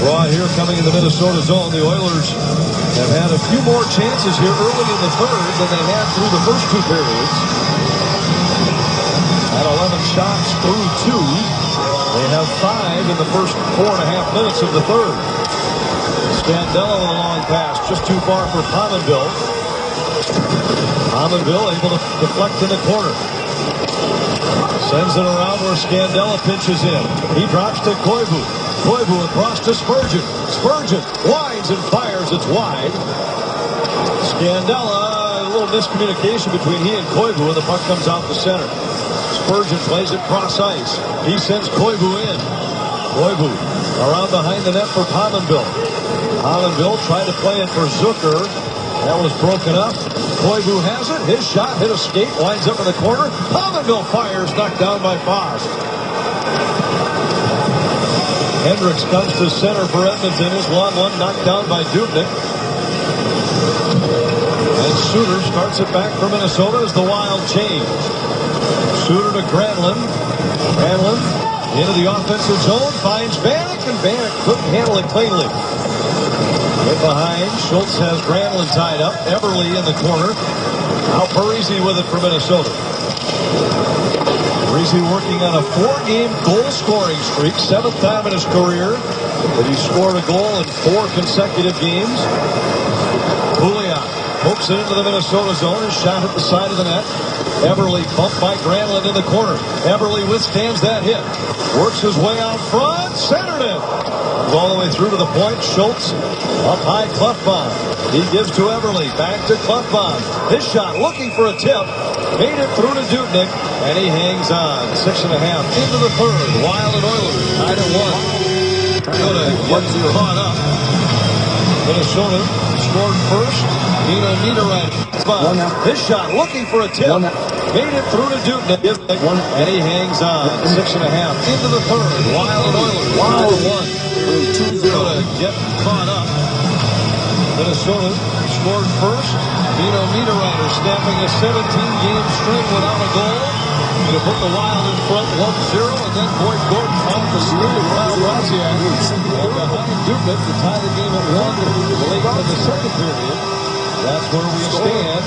Draw here coming in the Minnesota zone. The Oilers have had a few more chances here early in the third than they had through the first 2 periods. At 11 shots through 2. They have 5 in the first 4.5 minutes of the third. Scandella with a long pass, just too far for Pominville. Pominville able to deflect in the corner. Sends it around where Scandella pinches in. He drops to Koivu. Koivu across to Spurgeon. Spurgeon winds and fires. It's wide. Scandella, a little miscommunication between he and Koivu, and the puck comes out the center. Spurgeon plays it cross ice. He sends Koivu in. Koivu around behind the net for Pominville. Pominville tried to play it for Zucker. That was broken up. Koivu has it. His shot hit a skate, winds up in the corner. Pominville fires, knocked down by Foss. Hendricks comes to center for Edmonton. His long one knocked down by Dubnyk. And Suter starts it back for Minnesota as the Wild change. Suter to Granlund. Granlund into the offensive zone. Finds Vanek, and Vanek couldn't handle it cleanly. Get behind. Schultz has Granlund tied up. Eberle in the corner. Now Parise with it for Minnesota. Parise working on a 4-game goal-scoring streak. 7th time in his career that he scored a goal in 4 consecutive games. Pouliot pokes it into the Minnesota zone. His shot hit the side of the net. Eberle bumped by Granlund in the corner. Eberle withstands that hit. Works his way out front. Centered it. All the way through to the point. Schultz up high. Klefbom. He gives to Eberle. Back to Klefbom. His shot looking for a tip. Made it through to Dubnyk. And he hangs on. 6.5 into the third. Wild and Oilers tied at 1. Minnesota gets caught up. Minnesota scored first. Nino Niederreiter. His shot looking for a tip. Made it through to Dubnyk. And he hangs on. 6.5 into the third. Wild and Oilers tied at 1. Minnesota get caught up. Minnesota scored first. Nino Niederreiter snapping a 17-game string without a goal to put the Wild in front 1-0, and then Boyd Gordon off the sleeve of Brodziak and behind Dubnyk to tie the game at 1 late in the second period. That's where we stand.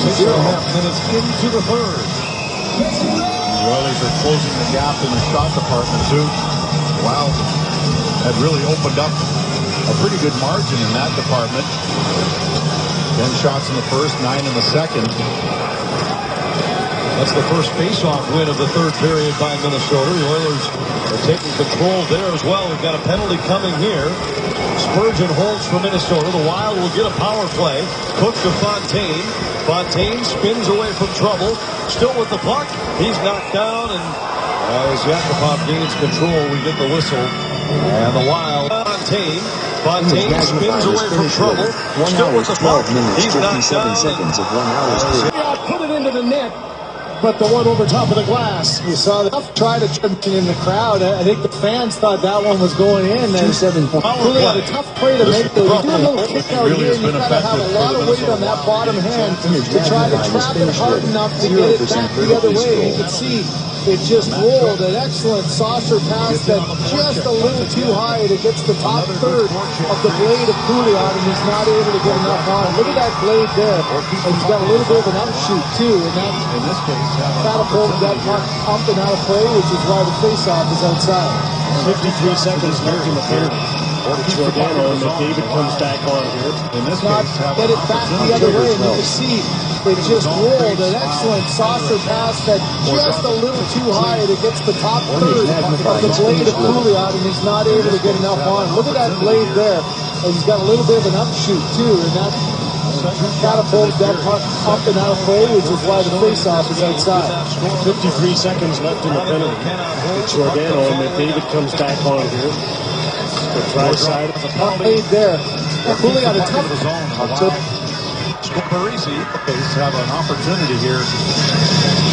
6.5 minutes into the third. The Oilers are closing the gap in the shot department too. Wild had really opened up a pretty good margin in that department. 10 shots in the first, 9 in the second. That's the first face-off win of the third period by Minnesota. The Oilers are taking control there as well. We've got a penalty coming here. Spurgeon holds for Minnesota. The Wild will get a power play. Cook to Fontaine. Fontaine spins away from trouble. Still with the puck. He's knocked down, and as Yakupov gains control, we get the whistle. And the Wild. Fontaine spins away from trouble. Still with the puck. He's knocked down. Seconds of 1 hour. Put it into the net. but the one over top of the glass. You saw the try to jump in the crowd. I think the fans thought that one was going in. And really had a tough play to make. They do a little kick out here, and you got to have a lot of weight on that bottom hand to try to trap it hard enough to get it back the other way. You can see it just rolled. An excellent saucer pass that just a little too high. It gets the top third of the blade of Pouliot, and he's not able to get enough on it. Look at that blade there. And he's got a little bit of an upshoot, too. And that, in this case, catapulted that puck up and out of play, which is why the faceoff is outside. 53 seconds left in the penalty. Giordano, and McDavid comes back on here. In this case, get it back the other way, and you can see it just rolled. An excellent saucer pass that just a little too high, and it gets the top third of the blade of Pouliot, and he's not able to get enough on. Look at that blade there, and he's got a little bit of an upshoot too, and that catapulted that puck up and out of play, which is why the faceoff is outside. 53 seconds left in the penalty. Giordano, and McDavid comes back on here. The try side of the puck played there. Pouliot a tough zone. Parisi have an opportunity here.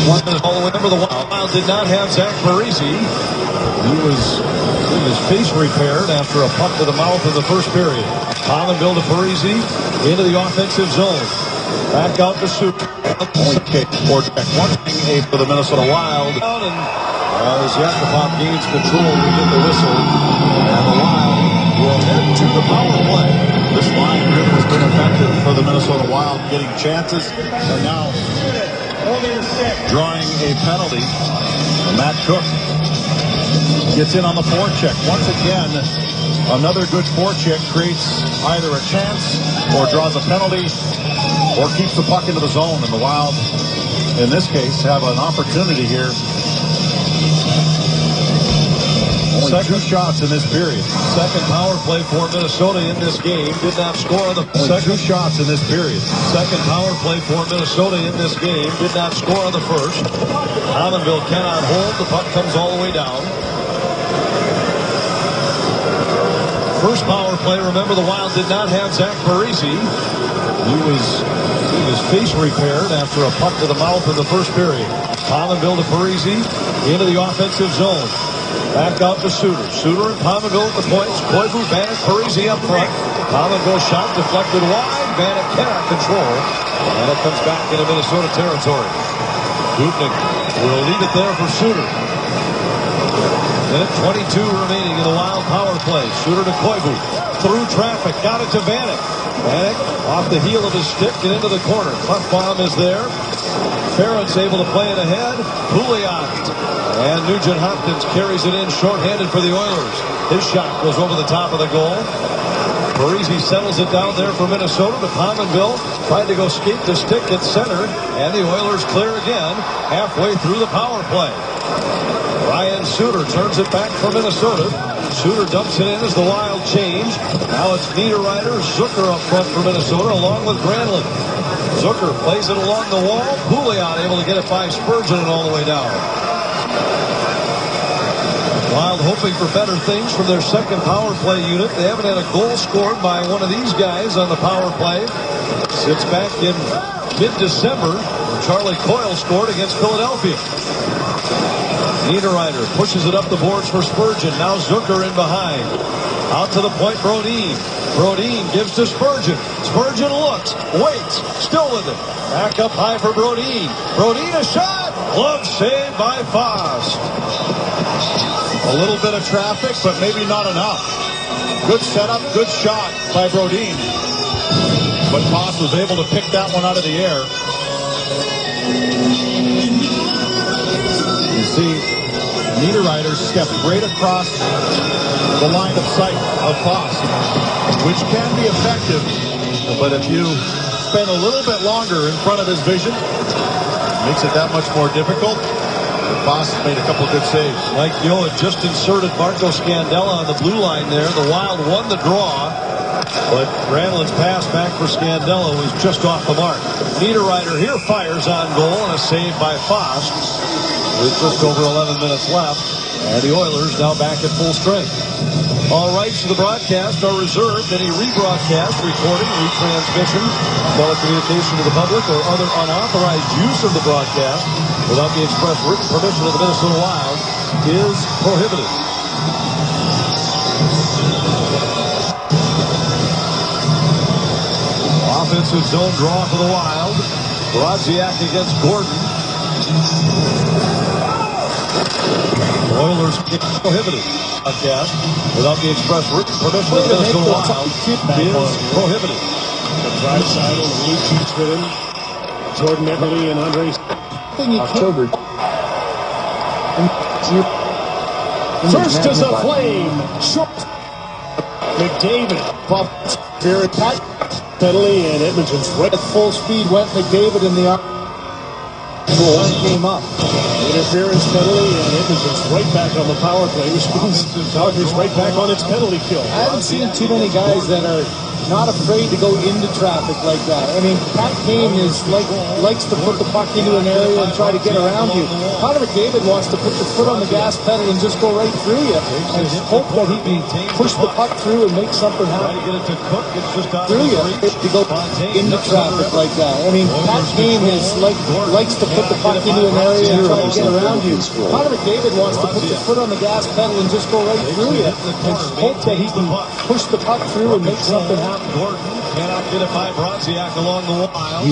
Remember, the Wild did not have Zach Parisi. He was in his face repaired after a puck to the mouth in the first period. Collinville to Parisi into the offensive zone. Back out to Super. Okay, for the Minnesota Wild. And as Yakupov gains control, we get the whistle. And the Wild will head to the power play. This line really has been effective for the Minnesota Wild, getting chances, and now drawing a penalty. Matt Cook gets in on the forecheck. Once again, another good forecheck creates either a chance or draws a penalty or keeps the puck into the zone. And the Wild, in this case, have an opportunity here. Only 2 shots in this period. Second power play for Minnesota in this game. Did not score on the second. 2 shots in this period. Second power play for Minnesota in this game. Did not score on the first. Collinville cannot hold. The puck comes all the way down. First power play, remember, the Wild did not have Zach Parisi. He was face repaired after a puck to the mouth in the first period. Collinville to Parisi into the offensive zone. Back out to Suter. Suter and Palmerville at the points. Koivu, Bannock, Parisi up front. Palmerville shot deflected wide. Bannock cannot control. And it comes back into Minnesota territory. Dubnik will leave it there for Suter. Minute 22 remaining in the Wild power play. Suter to Koivu. Through traffic. Got it to Bannock. Bannock off the heel of his stick and into the corner. Clefbaum is there. Ferentz able to play it ahead. Pouliot. And Nugent Hopkins carries it in shorthanded for the Oilers. His shot goes over the top of the goal. Parisi settles it down there for Minnesota to Pominville. Tried to go skate the stick at center. And the Oilers clear again halfway through the power play. Ryan Suter turns it back for Minnesota. Suter dumps it in as the Wild change. Now it's Niederreiter, Zucker up front for Minnesota along with Granlund. Zucker plays it along the wall. Pouliot able to get it by Spurgeon and all the way down. Wild hoping for better things from their second power play unit. They haven't had a goal scored by one of these guys on the power play since back in mid-December when Charlie Coyle scored against Philadelphia. Niederreiter pushes it up the boards for Spurgeon. Now Zucker in behind. Out to the point, Brodin. Brodin gives to Spurgeon. Spurgeon looks, waits, still with it. Back up high for Brodin. Brodin a shot. Glove saved by Foss. A little bit of traffic, but maybe not enough. Good setup, good shot by Brodin. But Foss was able to pick that one out of the air. You see, Niederreiter stepped right across the line of sight of Foss, which can be effective, but if you spend a little bit longer in front of his vision, it makes it that much more difficult. Foss made a couple of good saves. Mike Yo had just inserted Marco Scandella on the blue line there. The Wild won the draw. But Granlund's pass back for Scandella was just off the mark. Niederreiter here fires on goal and a save by Fost with just over 11 minutes left. And the Oilers now back at full strength. All rights to the broadcast are reserved. Any rebroadcast, recording, retransmission, telecommunication to the public, or other unauthorized use of the broadcast without the express written permission of the Minnesota Wild is prohibited. Offensive zone draw for the Wild. Brodziak against Gordon. Oilers prohibited. Broadcast without the express written permission of the Minnesota Wild is prohibited. Draisaitl and Lucic with him. Jordan Eberle and Andre. October. First is a flame. Short. McDavid. Here attack. Penalty and Edmonton's right At full speed went McDavid in the goal came up. interference penalty and Edmonton's right back on the power play, which means Calgary's right back on its penalty kill. I haven't seen too many guys that are not afraid to go into traffic like that. I mean, Pat Kane likes to put the puck into an area and try to get around you. Connor McDavid wants to put the foot on the gas pedal and just go right through you and hope that he can push the puck through and make something happen through you to go into traffic like that. I mean, Pat Kane likes to put the puck into an area and try to get around you. Connor McDavid wants to put the foot on the gas pedal and just go right through you and hope that he can push the puck through and make something happen. Gordon cannot get it by Brodziak along the Wild.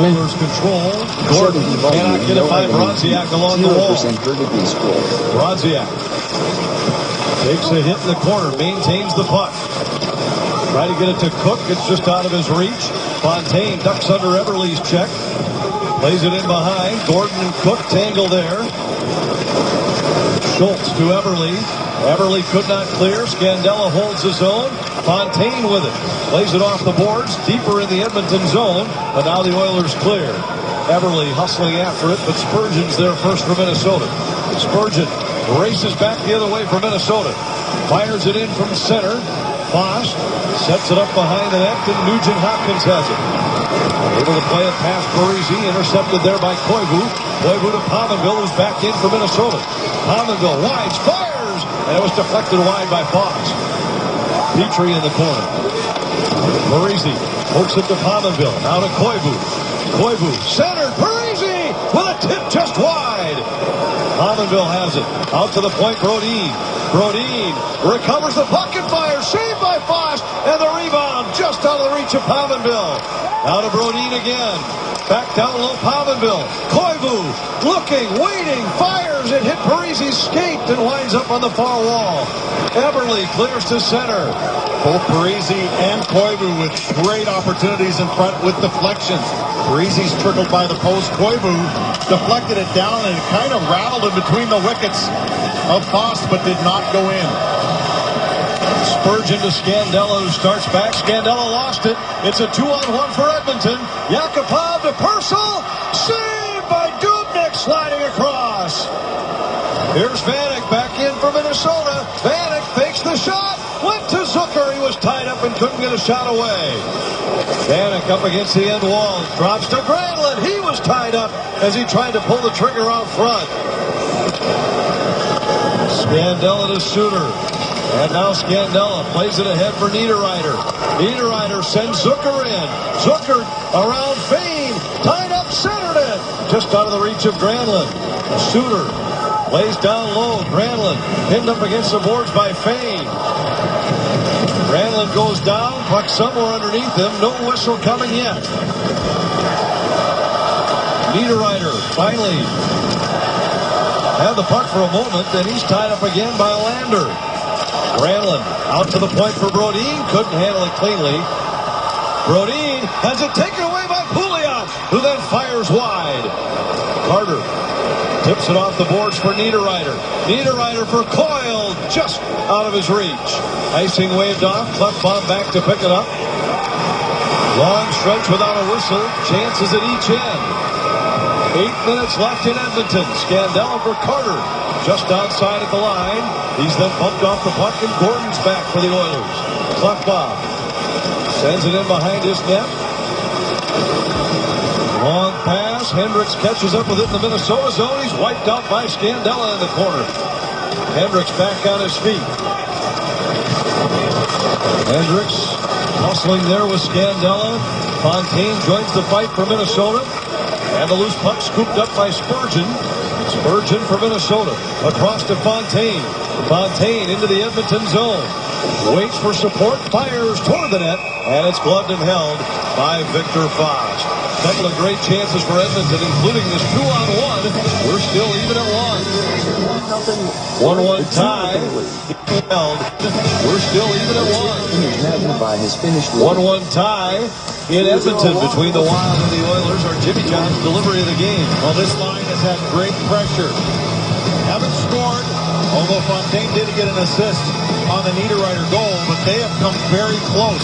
Oilers control. Gordon cannot get it by Brodziak along the wall. Brodziak takes a hit in the corner, maintains the puck. Try to get it to Cook. It's just out of his reach. Fontaine ducks under Eberle's check. Plays it in behind. Gordon and Cook tangle there. Schultz to Eberle. Eberle could not clear. Scandella holds his own. Fontaine with it. Plays it off the boards. Deeper in the Edmonton zone. But now the Oilers clear. Eberle hustling after it, but Spurgeon's there first for Minnesota. Spurgeon races back the other way for Minnesota. Fires it in from center. Fost sets it up behind the net, and Nugent Hopkins has it. Able to play it past Parise, intercepted there by Koivu. Koivu to Pominville, who's back in for Minnesota. Pominville wide, fires, and it was deflected wide by Fox. Petrie in the corner. Parise pokes it to Pominville. Now to Koivu. Koivu centered. Parise with a tip just wide. Pominville has it. Out to the point, Brodin. Brodin recovers the puck and fires. Saved by Foss. And the rebound just out of the reach of Pominville. Now to Brodin again. Back down low, Pominville. Koivu looking, waiting, fires. It hit Parise's skate and winds up on the far wall. Eberle clears to center. Both Parise and Koivu with great opportunities in front with deflections. Parise's trickled by the post. Koivu deflected it down and it kind of rattled in between the wickets of Foss, but did not go in. Spurgeon to Scandella, who starts back. Scandella lost it. It's a 2-on-1 for Edmonton. Yakupov to Purcell. Saved by Dubnyk sliding across. Here's Vanek back in for Minnesota. Vanek fakes the shot. Went to Zucker. He was tied up and couldn't get a shot away. Vanek up against the end wall. Drops to Granlund. He was tied up as he tried to pull the trigger out front. Scandella to Suter. And now Scandella plays it ahead for Niederreiter. Niederreiter sends Zucker in. Zucker around Fane. Tied up, centered it. Just out of the reach of Granlund. Suter lays down low. Granlund pinned up against the boards by Fane. Granlund goes down. Puck somewhere underneath him. No whistle coming yet. Niederreiter finally had the puck for a moment. Then he's tied up again by Lander. Granlund out to the point for Brodin. Couldn't handle it cleanly. Brodin has it taken away by Pouliot, who then fires wide. Carter tips it off the boards for Niederreiter. Niederreiter for Coyle, just out of his reach. Icing waved off. Klefbom back to pick it up. Long stretch without a whistle. Chances at each end. 8 minutes left in Edmonton. Scandella for Carter. Just outside at the line. He's then bumped off the puck, and Gordon's back for the Oilers. Puck sends it in behind his net. Long pass. Hendricks catches up with it in the Minnesota zone. He's wiped out by Scandella in the corner. Hendricks back on his feet. Hendricks hustling there with Scandella. Fontaine joins the fight for Minnesota. And the loose puck scooped up by Spurgeon. Spurgeon for Minnesota. Across to Fontaine. Fontaine into the Edmonton zone. Waits for support. Fires toward the net. And it's gloved and held by Victor Foss. Couple of great chances for Edmonton, including this 2-on-1. We're still even at 1. 1-1 tie. Held. We're still even at 1. 1-1 tie in Edmonton between the Wild and the Oilers. Or Jimmy John's delivery of the game. Well, this line has had great pressure. Haven't scored, although Fontaine did get an assist on the Niederreiter goal, but they have come very close.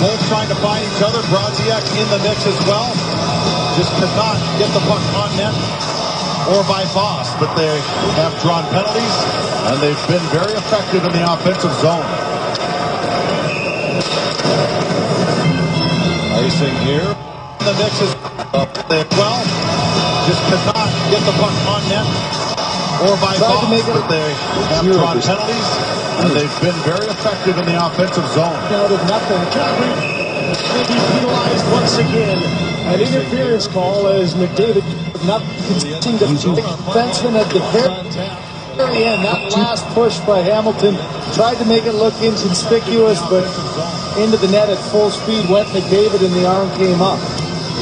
Both trying to find each other. Brodziak in the mix as well. Just could not get the puck on net or by Foss, but they have drawn penalties, and they've been very effective in the offensive zone. Icing here. The mix is up there. Well, just could not get the puck on net or by Foss, but they have drawn penalties, and they've been very effective in the offensive zone. Out of nothing. Calgary will be penalized once again. An interference call as McDavid not consisting the defenseman at the very end. That last push by Hamilton tried to make it look inconspicuous, but into the net at full speed went McDavid and the arm came up.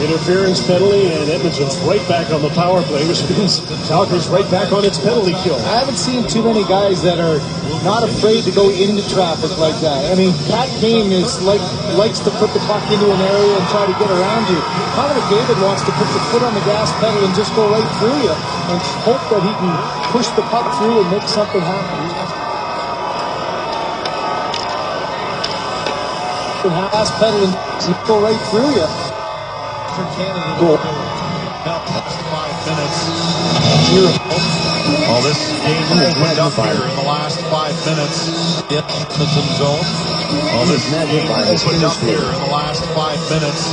Interference penalty, and Edmonton's right back on the power play, which means Calgary's right back on its penalty kill. I haven't seen too many guys that are not afraid to go into traffic like that. I mean, Pat Kane likes to put the puck into an area and try to get around you. Connor McDavid wants to put the foot on the gas pedal and just go right through you and hope that he can push the puck through and make something happen. Gas pedal and go right through you. For Canada to help us 5 minutes. Well, this game opened up here in the last 5 minutes. Edmonton zone. Well, this game opened up here in the last 5 minutes.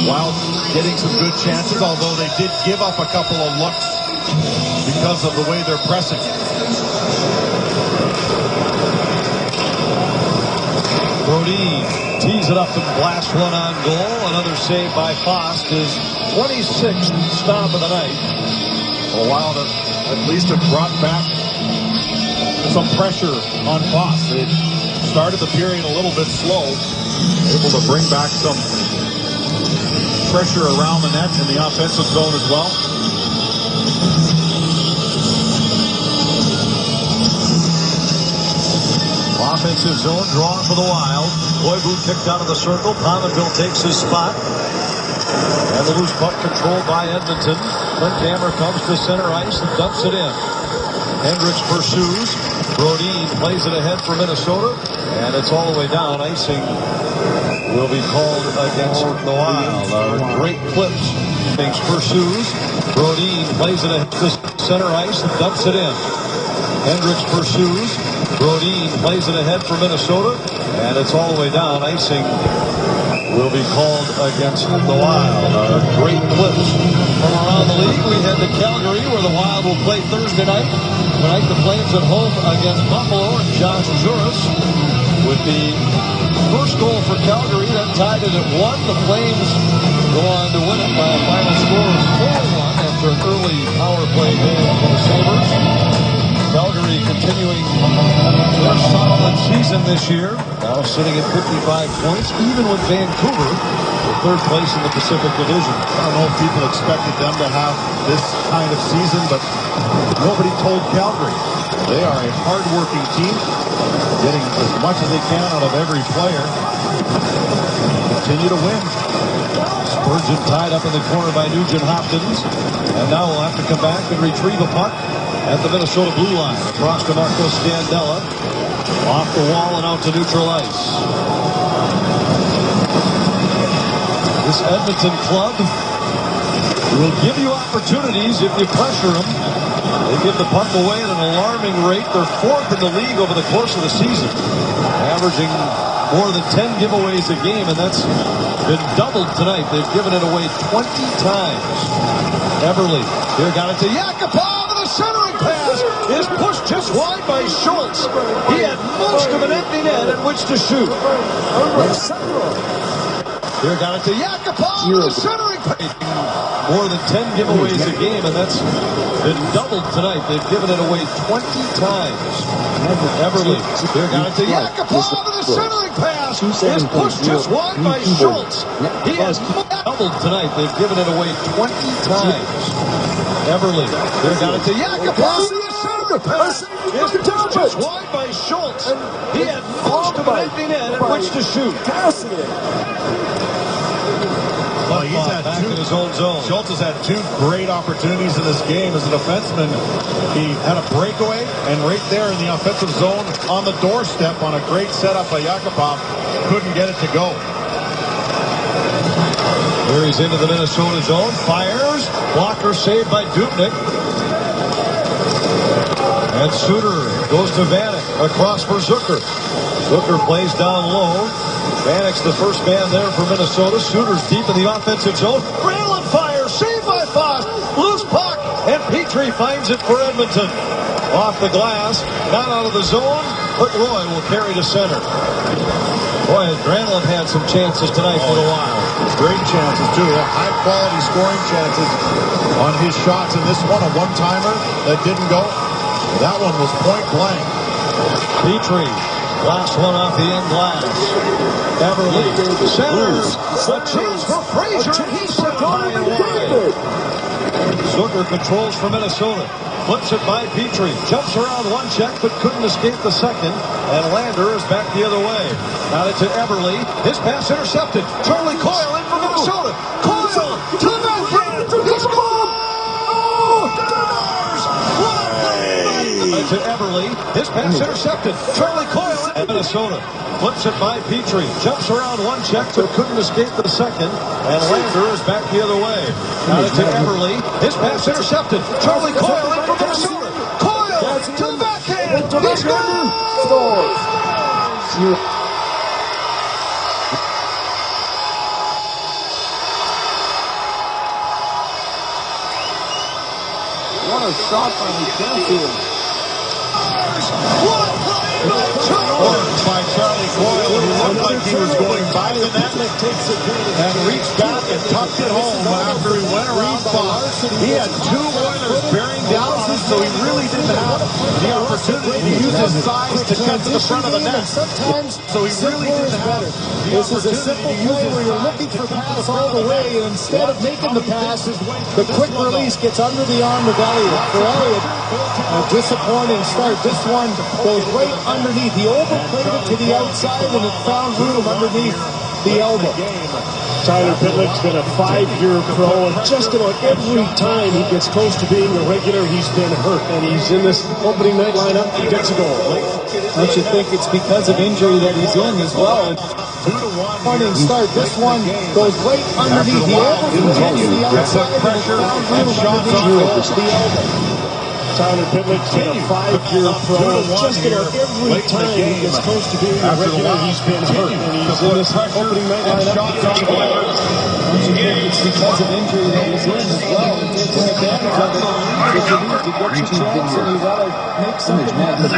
Wild getting some good chances, although they did give up a couple of looks because of the way they're pressing. Brody tees it up and blasts one on goal. Another save by Foss, his 26th stop of the night. The Wild at least have brought back some pressure on Foss. They started the period a little bit slow, able to bring back some pressure around the net in the offensive zone as well. Offensive zone drawn for the Wild. Koivu kicked out of the circle. Pominville takes his spot. And the loose puck controlled by Edmonton. Klinkhammer comes to center ice and dumps it in. Hendricks pursues. Brodin plays it ahead for Minnesota. And it's all the way down. Icing will be called against the Wild. Great clips. Binks pursues. Brodin plays it ahead to center ice and dumps it in. Hendricks pursues. Brodin plays it ahead for Minnesota, and it's all the way down. Icing will be called against the Wild. Great clips from around the league. We head to Calgary, where the Wild will play Thursday night. Tonight, the Flames at home against Buffalo, and Josh Juris with the first goal for Calgary. That tied it at 1. The Flames go on to win it by a final score of 4-1 after an early power play goal for the Sabres. Calgary continuing their solid season this year. Now sitting at 55 points, even with Vancouver, for third place in the Pacific Division. I don't know if people expected them to have this kind of season, but nobody told Calgary. They are a hard-working team, getting as much as they can out of every player. Continue to win. Spurgeon tied up in the corner by Nugent Hopkins. And now we'll have to come back and retrieve a puck at the Minnesota blue line. Across to Marco Scandella. Off the wall and out to neutral ice. This Edmonton club will give you opportunities if you pressure them. They give the puck away at an alarming rate. They're 4th in the league over the course of the season. averaging more than 10 giveaways a game, and that's been doubled tonight. They've given it away 20 times. Everly here got it to Yakupov, and the centering pass is pushed just wide by Schultz. He had most of an empty net in which to shoot. Here got it to Yakupov, and the centering pass. More than 10 giveaways a game, and that's been doubled tonight. They've given it away 20 times. Everly here got it to Yakupov, and the centering pass is pushed just wide by Schultz. He has doubled tonight. They've given it away 20 times. Everly here got it to Yakupov, and the centering pass is pushed just wide by Schultz. He had most of an empty net in which to shoot. Well, he's had back in his own zone. Schultz has had 2 great opportunities in this game as a defenseman. He had a breakaway, and right there in the offensive zone on the doorstep on a great setup by Yakupov, couldn't get it to go. Here he's into the Minnesota zone, fires, blocker saved by Dubnyk. And Suter goes to Vanek, across for Zucker. Zucker plays down low. Vanek's the first man there for Minnesota. Suter's deep in the offensive zone. Granlund fires, saved by Foss. Loose puck, and Petrie finds it for Edmonton. Off the glass, not out of the zone, but Roy will carry to center. Boy, Granlund had some chances tonight for a while. Great chances, too. High-quality scoring chances on his shots. And this one, a one-timer that didn't go. That one was point blank. Petrie, last one off the end glass. Everly, centers. A chance for Fraser, and he's set high and wide. Zucker controls for Minnesota. Flips it by Petrie. Jumps around one check, but couldn't escape the second. And Lander is back the other way. Got it to Everly. His pass intercepted. Charlie Coyle in for Minnesota. Coyle to the backhand. He scores! To Everly. His pass intercepted. Charlie Coyle in Minnesota. Flips it by Petrie. Jumps around one check, but couldn't escape the second. And Lander is back the other way. Got it to Everly. His pass intercepted. Charlie Coyle in for Minnesota. Coyle to the backhand. He scores! What a shot by the By Charlie Coyle, who looked like he was going by the net and reached back and tucked it home after he went around Fox. He had 2 Oilers bearing down on him, so he really didn't have the opportunity to use his size to cut to the front of the net. So he really didn't have This is a simple play where you're looking for pass all the way, and instead of making the pass, the quick release gets under the arm of Elliott. For Elliott, a disappointing start. This one goes right underneath. He overplayed it to the outside, and it found room underneath the elbow. Tyler Pitlick's been a 5-year pro, and just about every time he gets close to being a regular, he's been hurt. And he's in this opening night lineup, he gets a goal. Don't you think it's because of injury that he's in as well? Pointing start. This one goes right underneath the elbow, to the outside, and it found room underneath the elbow. Tyler Pitlick's been a 5-year pro, and just about every time he gets close to being a regular, he's been hurt. And he's in this opening night lineup. Don't you think it's because of injury that he's in as well? And taking advantage of it. If you need to get your chance, and you gotta make something happen with it.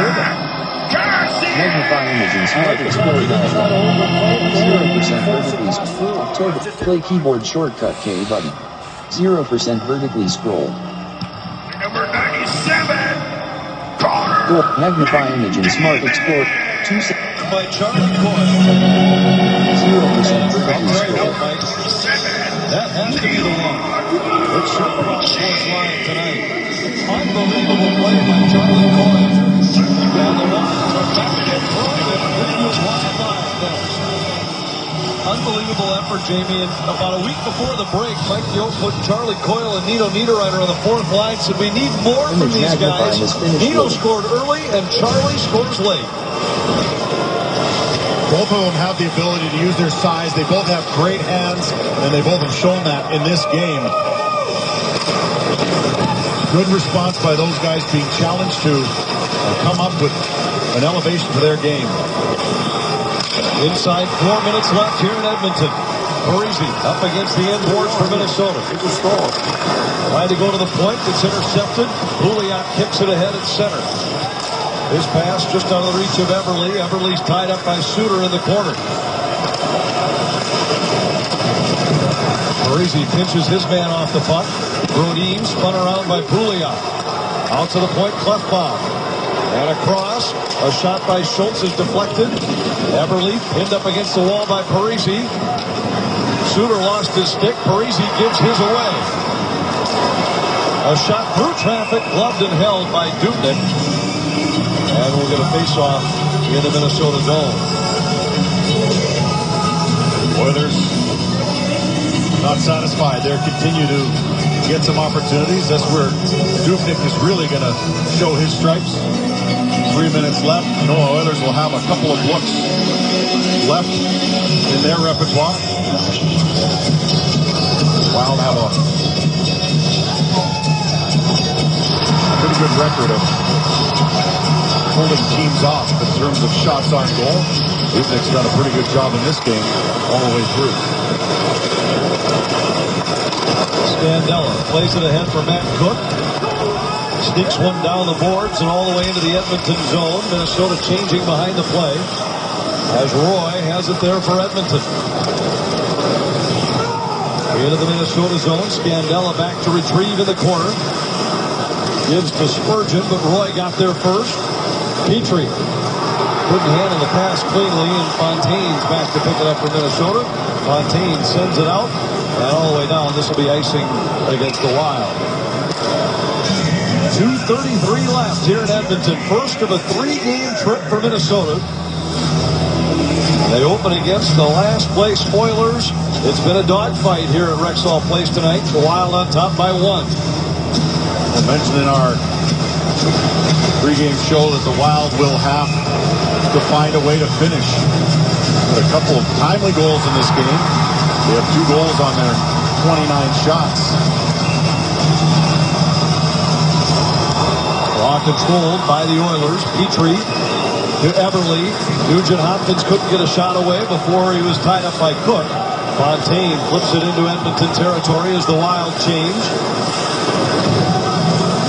Magnify image and smart explore dialog. 0% vertically scroll. Play keyboard shortcut K button. 0% vertically scroll. Number 97, Connor. Go magnify image and smart explore. 2 seconds. By Charlie Coyle. 0% vertically scroll. That has to be the one. It should cross fourth line tonight. Unbelievable play by Charlie Coyle. And the one back and throws it into his wide line. Unbelievable effort, Jamie. And about a week before the break, Mike Yost put Charlie Coyle and Nino Niederreiter on the fourth line. Said we need more from these guys. Nino scored early and Charlie scores late. Both of them have the ability to use their size. They both have great hands, and they both have shown that in this game. Good response by those guys being challenged to come up with an elevation for their game. Inside 4 minutes left here in Edmonton. Parisi up against the end boards for Minnesota. Trying to go to the point. It's intercepted. Pouliot kicks it ahead at center. His pass just out of the reach of Eberle. Eberle's tied up by Suter in the corner. Parisi pinches his man off the puck. Brodin spun around by Pouliot. Out to the point, Klefbom. And across. A shot by Schultz is deflected. Eberle pinned up against the wall by Parisi. Suter lost his stick. Parisi gives his away. A shot through traffic, gloved and held by Dubnyk. And we'll get a face-off in the Minnesota zone. Oilers not satisfied. They continue to get some opportunities. That's where Dubnyk is really going to show his stripes. 3 minutes left. You know, Oilers will have a couple of looks left in their repertoire. Wild have a pretty good record of holding teams off in terms of shots on goal. Dubnyk's done a pretty good job in this game all the way through. Scandella plays it ahead for Matt Cook. Sneaks one down the boards and all the way into the Edmonton zone. Minnesota changing behind the play as Roy has it there for Edmonton. Into the Minnesota zone. Scandella back to retrieve in the corner. Gives to Spurgeon, but Roy got there first. Petrie couldn't handle the pass cleanly, and Fontaine's back to pick it up for Minnesota. Fontaine sends it out, and all the way down. This will be icing against the Wild. 2:33 left here in Edmonton. First of a 3-game trip for Minnesota. They open against the last place Oilers. It's been a dogfight here at Rexall Place tonight. The Wild on top by 1. I mentioned in our pregame show that the Wild will have to find a way to finish. With a couple of timely goals in this game. They have 2 goals on their 29 shots. Draw controlled by the Oilers. Petrie to Eberle. Nugent Hopkins couldn't get a shot away before he was tied up by Cook. Fontaine flips it into Edmonton territory as the Wild change.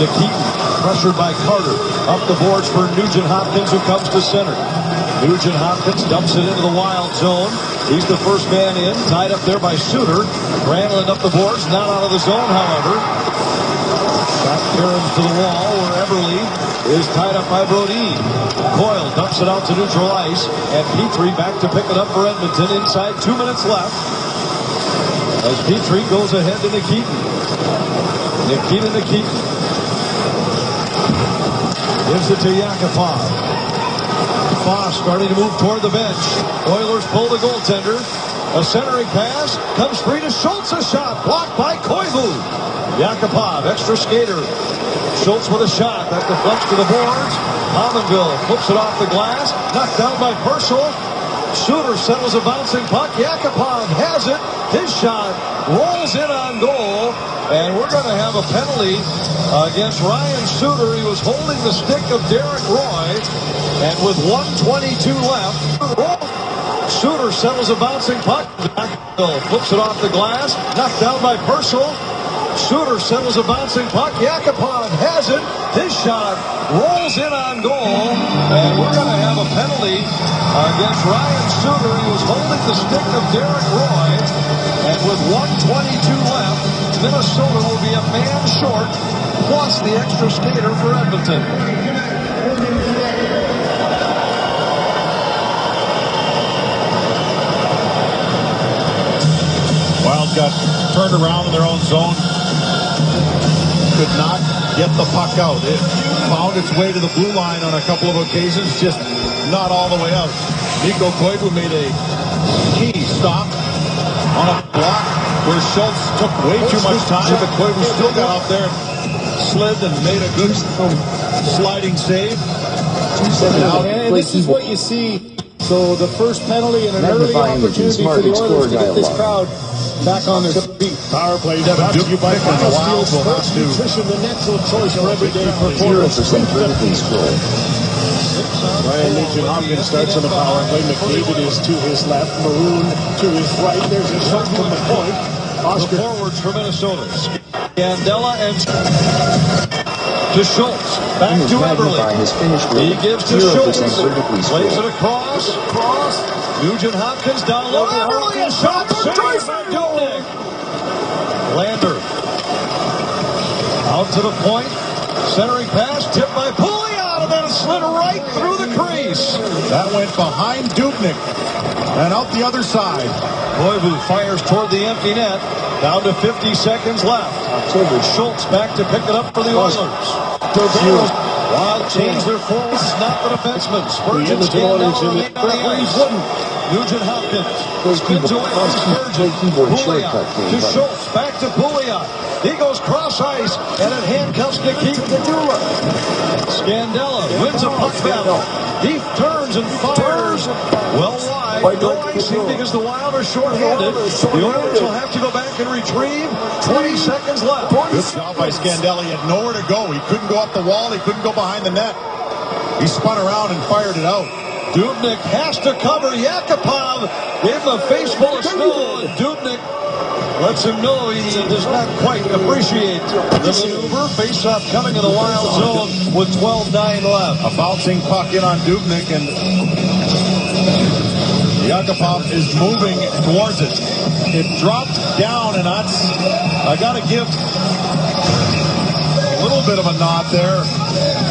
Nikitin pressured by Carter. Up the boards for Nugent Hopkins, who comes to center. Nugent Hopkins dumps it into the Wild zone. He's the first man in, tied up there by Suter. Granlund up the boards, not out of the zone, however. Shot carries to the wall where Eberle is tied up by Brodin. Coyle dumps it out to neutral ice, and Petrie back to pick it up for Edmonton inside 2 minutes left. As Petrie goes ahead to Nikitin. Nikitin. Gives it to Yakupov. Foss starting to move toward the bench. Oilers pull the goaltender. A centering pass comes free to Schultz. A shot blocked by Koivu. Yakupov, extra skater. Schultz with a shot that deflects to the boards. Pominville flips it off the glass. Knocked down by Purcell. Suter settles a bouncing puck. Yakupov has it. His shot rolls in on goal. And we're going to have a penalty against Ryan Suter. He was holding the stick of Derek Roy. And with 1:22 left, Suter settles a bouncing puck. Yakupov flips it off the glass. Knocked down by Purcell. Suter settles a bouncing puck. Yakupov has it. His shot rolls in on goal. And we're going to have a penalty against Ryan Suter. He was holding the stick of Derek Roy. And with 1:22 left, Minnesota will be a man short, plus the extra skater for Edmonton. Wild got turned around in their own zone. Could not get the puck out. It found its way to the blue line on a couple of occasions, just not all the way out. Mikko Koivu made a key stop on a block where Schultz took way too much time, but Koivu still got out there and slid and made a good sliding save. And this is what you see. So the first penalty and an early opportunity for the Oilers to get this crowd back on their feet. Power play brought to you by Wild Sports Nutrition, the natural choice for every day performance. 0% vertically scroll. Ryan Nugent Hopkins starts on the power play. McDavid is to his left. Maroon to his right. There's a shot from the point. Oscar. The forwards for Minnesota. Scandella and to Schultz. Back to Everly. He gives to Schultz. Plays it across. Nugent Hopkins down low. Everly, a shot saved by Dubnyk. Lander. Out to the point. Centering pass. Tipped by Pouliot. And then it slid right through the crease. That went behind Dubnyk. And out the other side. Koivu fires toward the empty net. Down to 50 seconds left. Schultz back to pick it up for the Oilers. Wild change their forwards, not the defenseman. Spurgeon Scandella remain on the ice. Nugent Hopkins spins away from Spurgeon. Pouliot to Schultz, back to Pouliot. He goes cross ice, and it handcuffs Nikita. Scandella wins a puck battle. He turns and fires well wide. No icing because the Wild are short-handed. The Oilers will have to go back and retrieve. 20 seconds left. Good job by Scandella. He had nowhere to go. He couldn't go up the wall. He couldn't go behind the net. He spun around and fired it out. Dubnyk has to cover. Yakupov gave him a face full of snow, and Dubnyk lets him know he does not quite appreciate the maneuver. Face-off coming in the Wild zone with 12:9 left. A bouncing puck in on Dubnyk, and Yakupov is moving towards it. It dropped down, and I got to give a little bit of a nod there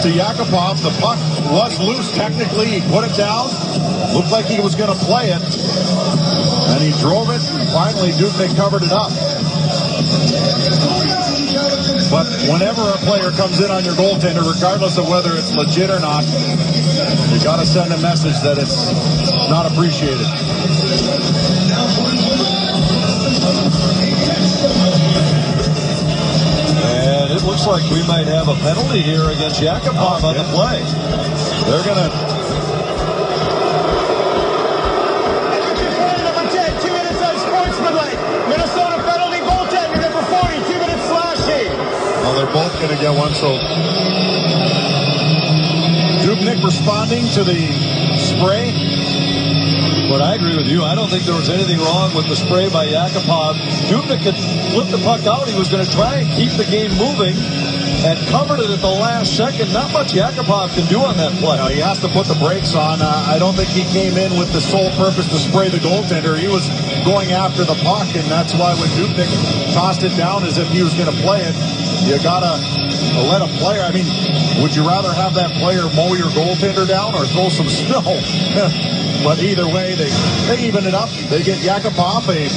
to Yakupov. The puck was loose technically. He put it down. Looked like he was going to play it. And he drove it. And finally, Dubnyk covered it up. But whenever a player comes in on your goaltender, regardless of whether it's legit or not, you got to send a message that it's not appreciated. And it looks like we might have a penalty here against Yakupov on the play. They're going to... Minnesota penalty goaltender number 40, 2 minutes slashing. Well, they're both going to get one, so Dubnyk responding to the spray. But I agree with you. I don't think there was anything wrong with the spray by Yakupov. Dubnyk had flipped the puck out. He was going to try and keep the game moving and covered it at the last second. Not much Yakupov can do on that play. No, he has to put the brakes on. I don't think he came in with the sole purpose to spray the goaltender. He was going after the puck, and that's why when Dubnyk tossed it down as if he was going to play it, you got to let a player. I mean, would you rather have that player mow your goaltender down or throw some snow? But either way, they even it up. They get Yakupov, a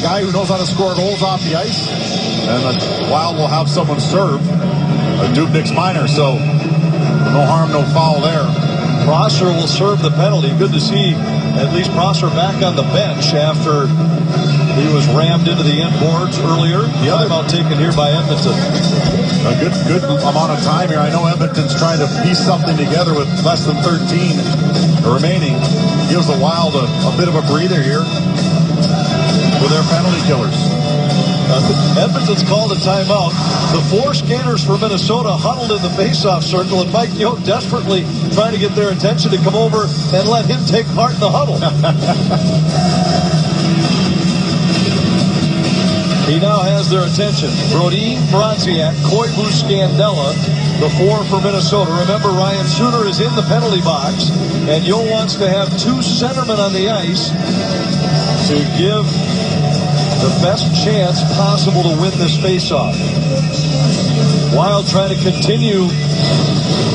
guy who knows how to score goals off the ice. And the Wild will have someone serve a Dubnyk's minor. So no harm, no foul there. Prosser will serve the penalty. Good to see at least Prosser back on the bench after he was rammed into the end boards earlier. The other timeout taken here by Edmonton. A good amount of time here. I know Edmonton's trying to piece something together with less than 13 remaining. Gives the Wild a bit of a breather here with their penalty killers. Edmonton's called a timeout. The 4 scanners for Minnesota huddled in the faceoff circle, and Mike Yote desperately trying to get their attention to come over and let him take part in the huddle. He now has their attention. Brodin, Bronziak, Koivu, Scandella, the 4 for Minnesota. Remember, Ryan Suter is in the penalty box, and Yote wants to have 2 centermen on the ice to give the best chance possible to win this faceoff. Wild trying to continue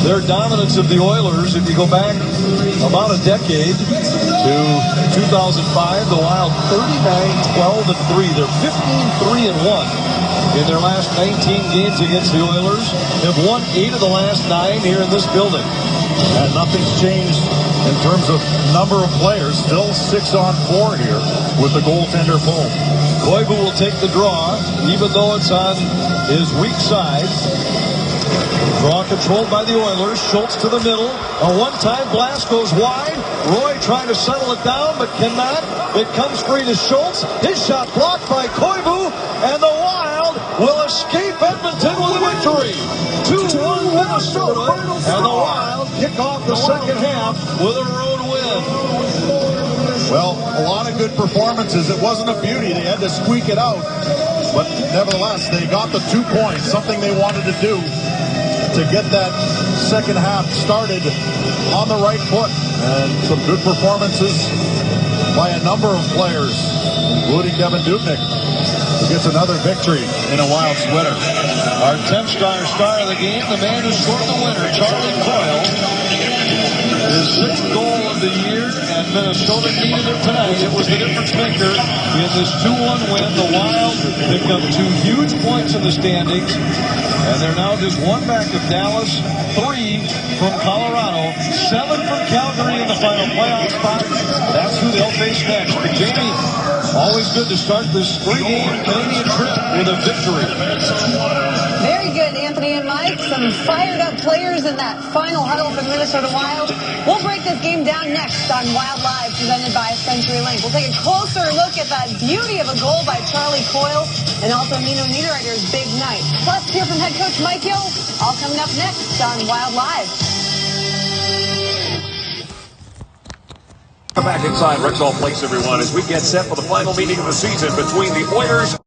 their dominance of the Oilers. If you go back about a decade to 2005, the Wild 39-12-3. They're 15-3-1 in their last 19 games against the Oilers. Have won 8 of the last 9 here in this building. And nothing's changed in terms of number of players. Still 6-on-4 here with the goaltender full. Koivu will take the draw, even though it's on his weak side. Draw controlled by the Oilers. Schultz to the middle. A one-time blast goes wide. Roy trying to settle it down, but cannot. It comes free to Schultz. His shot blocked by Koivu, and the Wild will escape Edmonton with a victory. 2-1 Minnesota. Minnesota, and the Wild kick off the second half with a road win. Well, a lot of good performances. It wasn't a beauty. They had to squeak it out. But nevertheless, they got the 2 points, something they wanted to do to get that second half started on the right foot. And some good performances by a number of players, including Devin Dubnyk, who gets another victory in a Wild sweater. Our 10-star star of the game, the man who scored the winner, Charlie Coyle. His 6th goal of the year, and Minnesota needed it tonight. It was the difference maker in this 2-1 win. The Wild picked up 2 huge points in the standings, and they're now just 1 back of Dallas, 3 from Colorado, 7 from Calgary in the final playoff spot. That's who they'll face next. But Jamie, always good to start this 3-game Canadian trip with a victory. Very good, Anthony and Mike. Some fired-up players in that final huddle for the Minnesota Wild. We'll break this game down next on Wild Live, presented by CenturyLink. We'll take a closer look at that beauty of a goal by Charlie Coyle and also Nino Niederreiter's big night. Plus, hear from head coach Mike Yeo, all coming up next on Wild Live. Back inside Rexall Place, everyone, as we get set for the final meeting of the season between the Oilers